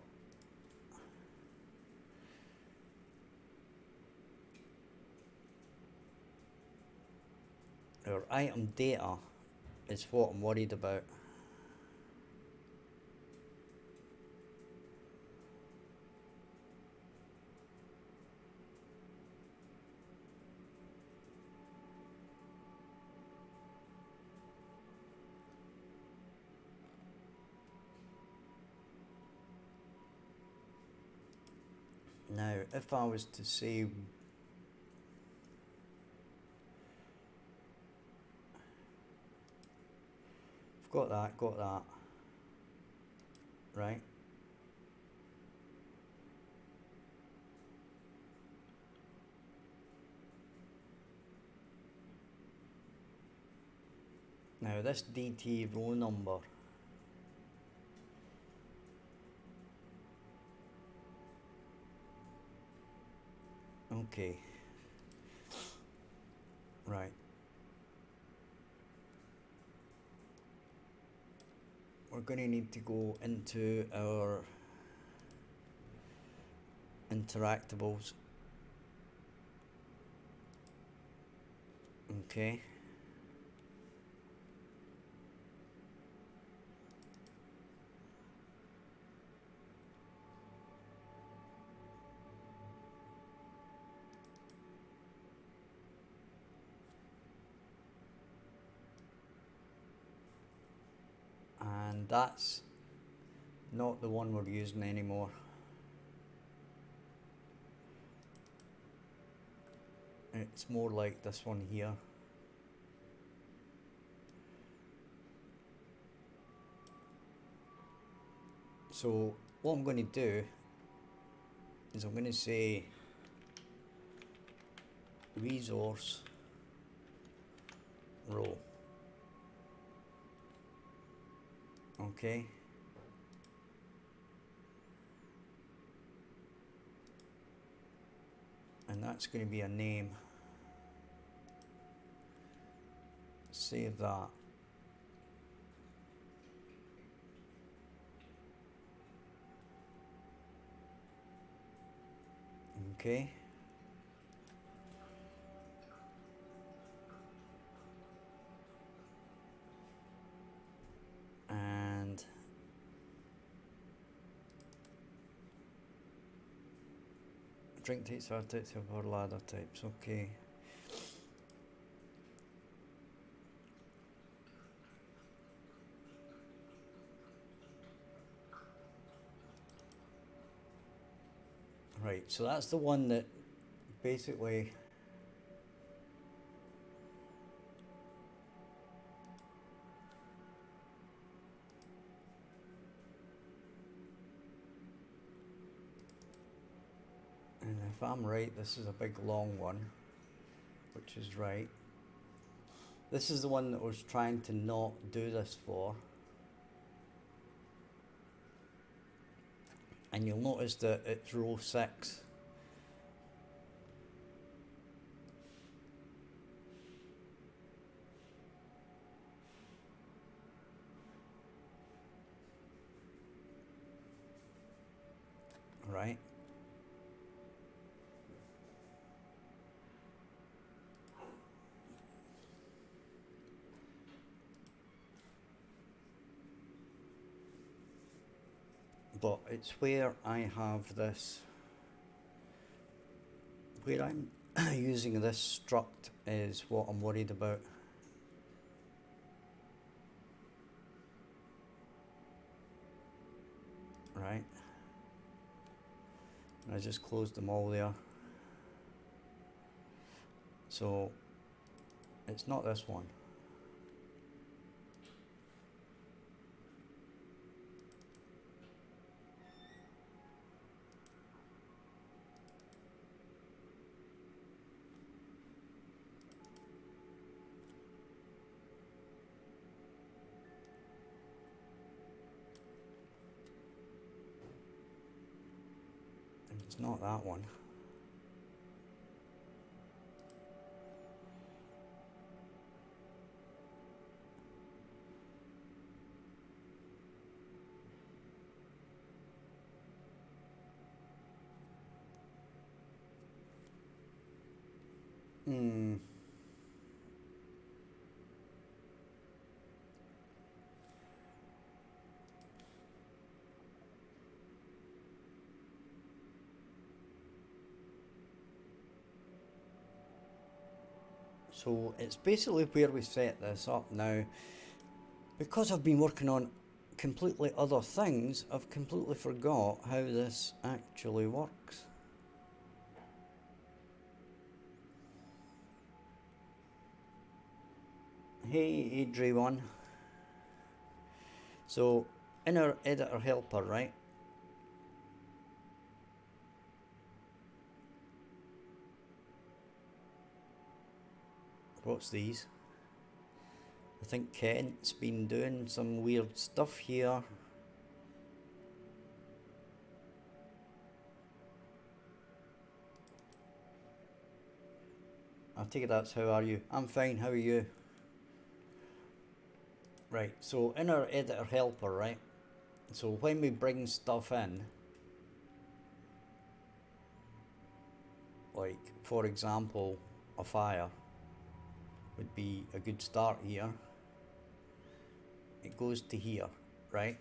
our item data is what I'm worried about. Now, if I was to say got that, right? Now this DT row number, okay, right. We're going to need to go into our interactables. Okay. And that's not the one we're using anymore. It's more like this one here. So what I'm going to do is I'm going to say resource row. Okay. And that's going to be a name. Save that. Okay. And drink types, fire types, or ladder types. Okay. Right, so that's the one that basically and if I'm right, this is a big long one, which is right. This is the one that was trying to not do this for. And you'll notice that it's row 6. Right? But it's where I have this, where I'm using this struct is what I'm worried about. Right? And I just closed them all there. So it's not this one. It's not that one. So it's basically where we set this up now. Because I've been working on completely other things, I've completely forgot how this actually works. Hey Adri1. So in our editor helper, right? What's these? I think Kent's been doing some weird stuff here. I take it that's how are you? I'm fine, how are you? Right, so in our editor helper, right? So when we bring stuff in, like for example, a fire would be a good start here. It goes to here, right?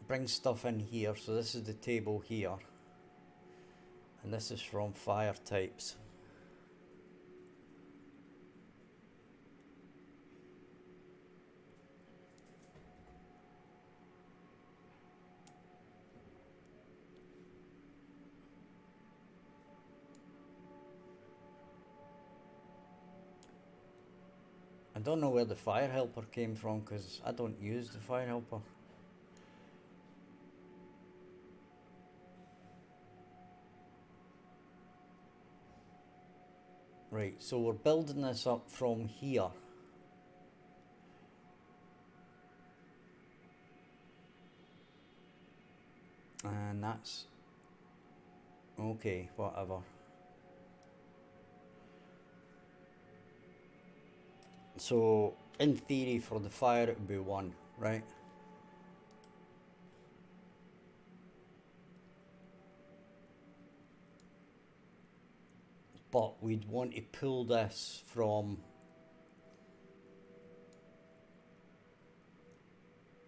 Bring stuff in here, so this is the table here, and this is from fire types. I don't know where the fire helper came from because I don't use the fire helper. Right, so we're building this up from here. And that's okay, whatever. So in theory for the fire it would be 1, right? But we'd want to pull this from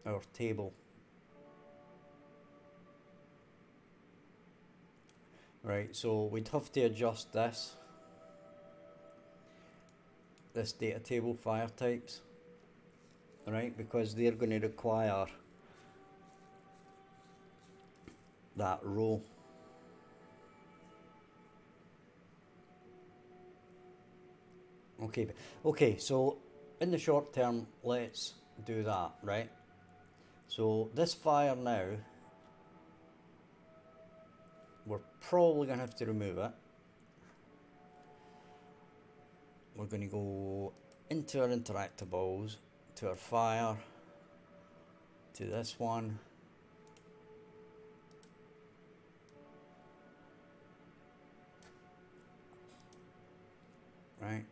our table. Right, so we'd have to adjust this data table fire types, right, because they're going to require that row. Okay, so in the short term, let's do that, right? So this fire now, we're probably going to have to remove it. We're going to go into our interactables, to our fire, to this one. Right.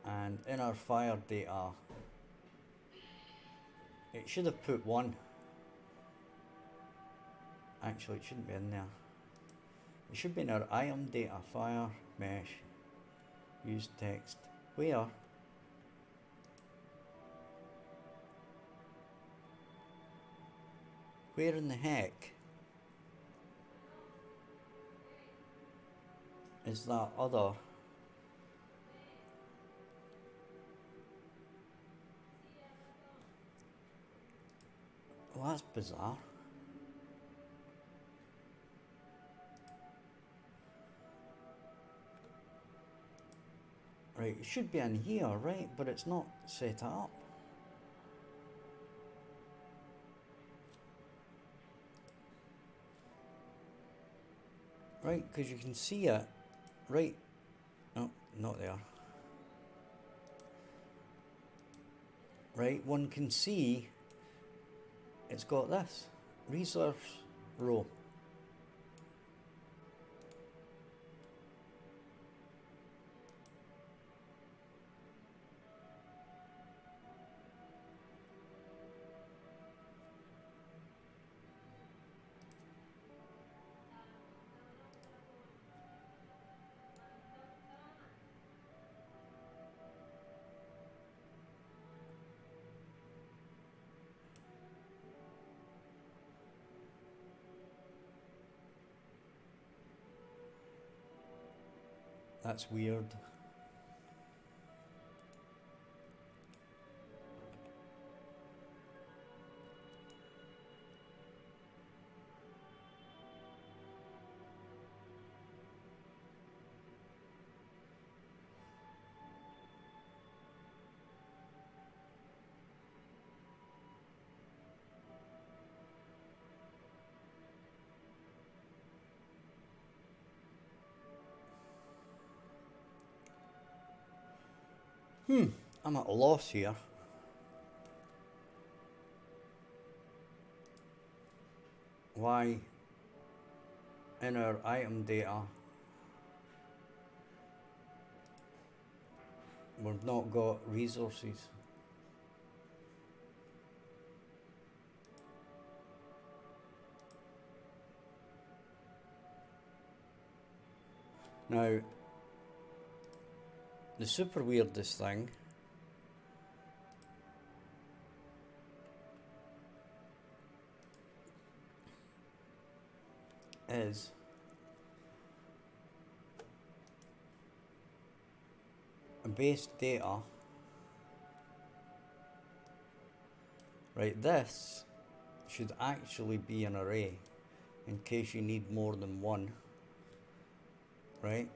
And in our fire data, it should have put 1. Actually, it shouldn't be in there. It should be in our item data, fire, mesh, use text. Where? Where in the heck is that other? Well, that's bizarre. Right, it should be in here, right? But it's not set up. Right, because you can see it. Right. No, not there. Right, one can see it's got this. Resource row. That's weird. I'm at a loss here. Why in our item data we've not got resources? Now, the super weirdest thing is a base data. Right, this should actually be an array in case you need more than one. Right?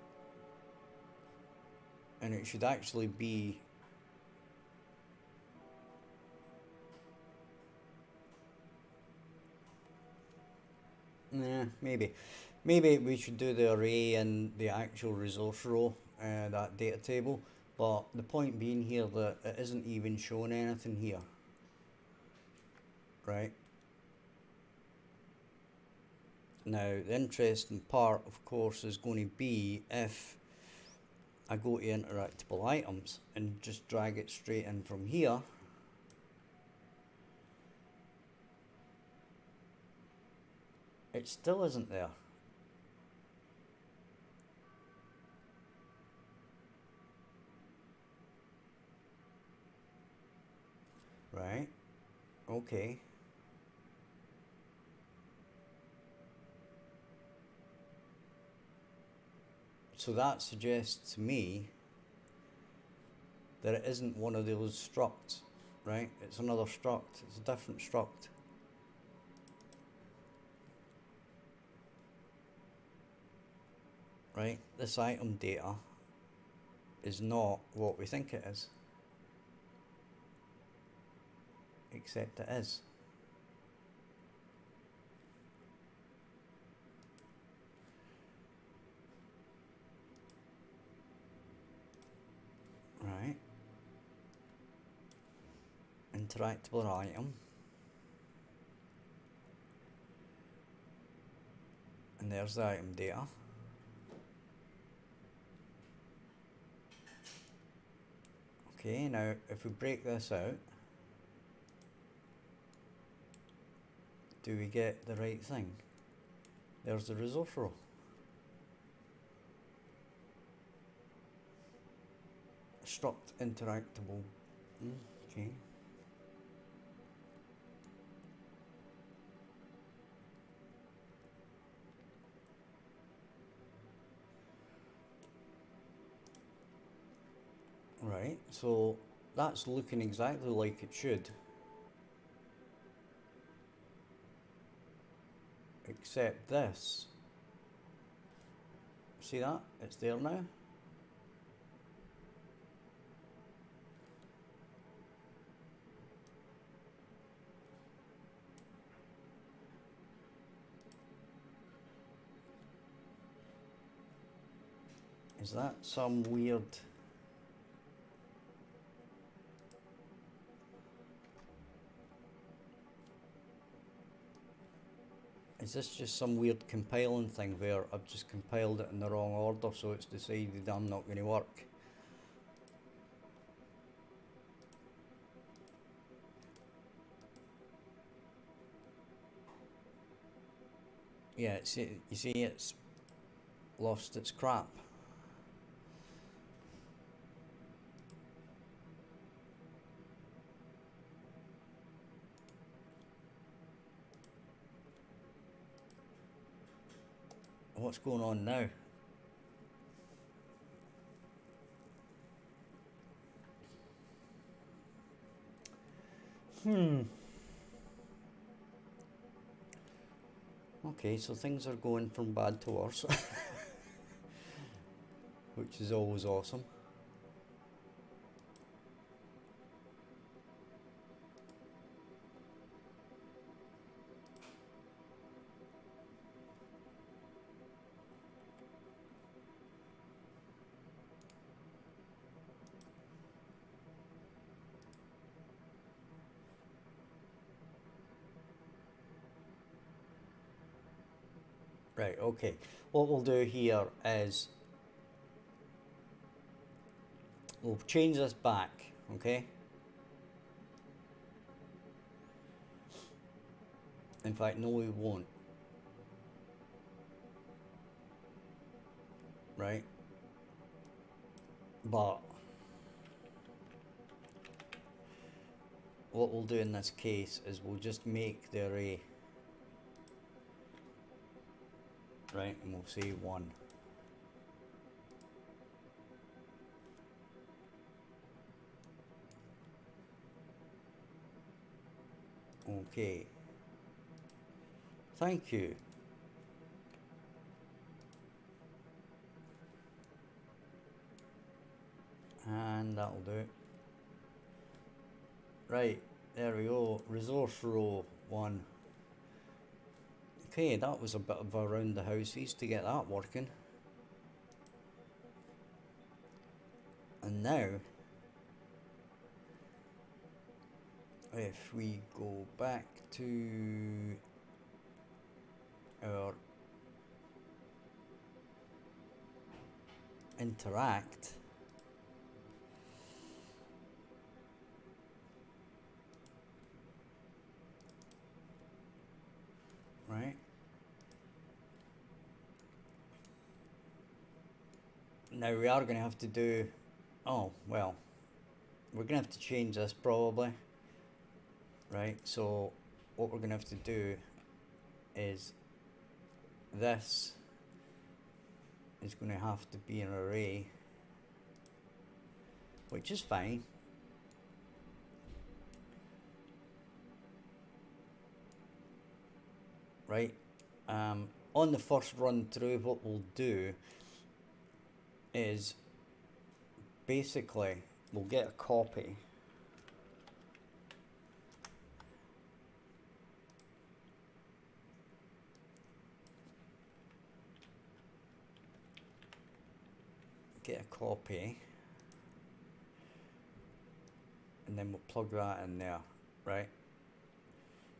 And it should actually be maybe we should do the array in the actual resource row, that data table, but the point being here that it isn't even showing anything here. Right? Now the interesting part of course is going to be if I go to interactable items and just drag it straight in from here. It still isn't there. Right? Okay. So that suggests to me that it isn't one of those structs, right? It's another struct. It's a different struct. Right? This item data is not what we think it is. Except it is. Right. Interactable item. And there's the item data. Okay, now if we break this out, do we get the right thing? There's the resource row. Struct interactable. Okay. Right, so that's looking exactly like it should. Except this. See that? It's there now. Is that some weird... Is this just some weird compiling thing where I've just compiled it in the wrong order, so it's decided I'm not going to work? Yeah, you see it's lost its crap. What's going on now? Okay, so things are going from bad to worse. Which is always awesome. Right, okay. What we'll do here is we'll change this back, okay? In fact, no, we won't. Right? But what we'll do in this case is we'll just make the array. Right, and we'll say 1. Okay. Thank you. And that'll do it. Right, there we go. Resource row 1. Okay, that was a bit of around the houses to get that working. And now, if we go back to our interact, right? Now we are going to have to do, oh, well, we're going to have to change this probably, right? So what we're going to have to do is this is going to have to be an array, which is fine. Right, on the first run through, what we'll do is basically we'll get a copy. Get a copy, and then we'll plug that in there, right?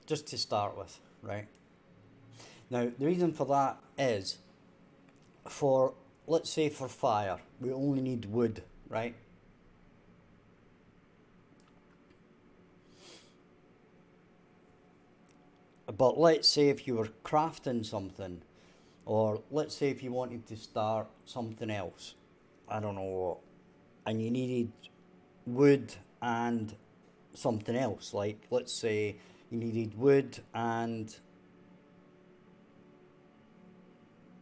Just to start with, right? Now, the reason for that is for, let's say for fire, we only need wood, right? But let's say if you were crafting something, or let's say if you wanted to start something else, I don't know what, and you needed wood and something else, like let's say you needed wood and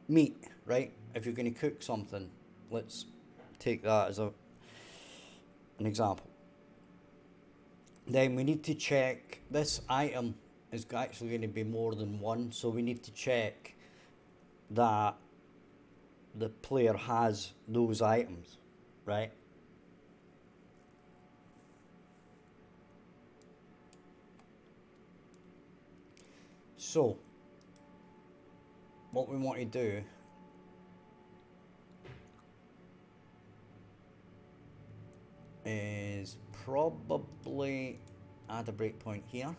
meat, right? If you're going to cook something, let's take that as an example. Then we need to check this item is actually going to be more than one, so we need to check that the player has those items, right? So what we want to do is probably add a breakpoint here.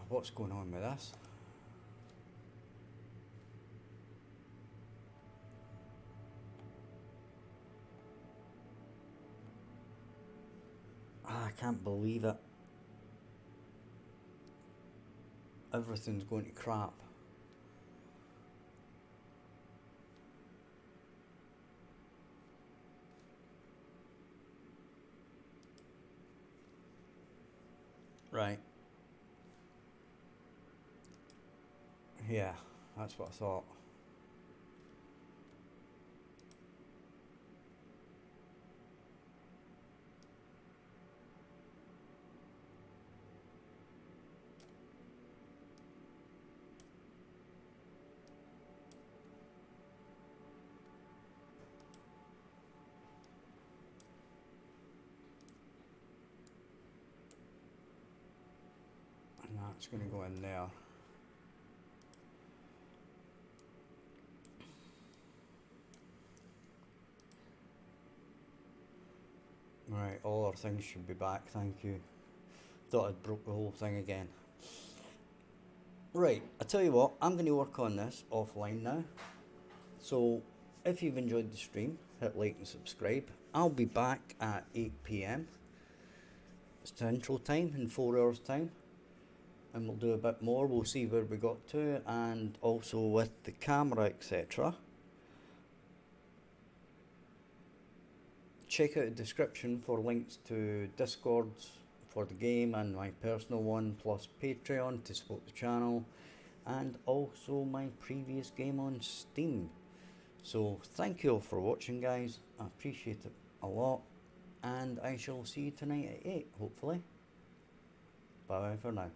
What's going on with this? I can't believe it. Everything's going to crap. Right. Yeah, that's what I thought. And that's going to go in there. Right, all our things should be back, thank you. Thought I'd broke the whole thing again. Right, I tell you what, I'm going to work on this offline now. So, if you've enjoyed the stream, hit like and subscribe. I'll be back at 8 PM. It's Central Time in 4 hours time. And we'll do a bit more, we'll see where we got to, and also with the camera, etc. Check out the description for links to Discords for the game and my personal one, plus Patreon to support the channel, and also my previous game on Steam. So thank you all for watching, guys. I appreciate it a lot, and I shall see you tonight at 8, hopefully. Bye bye for now.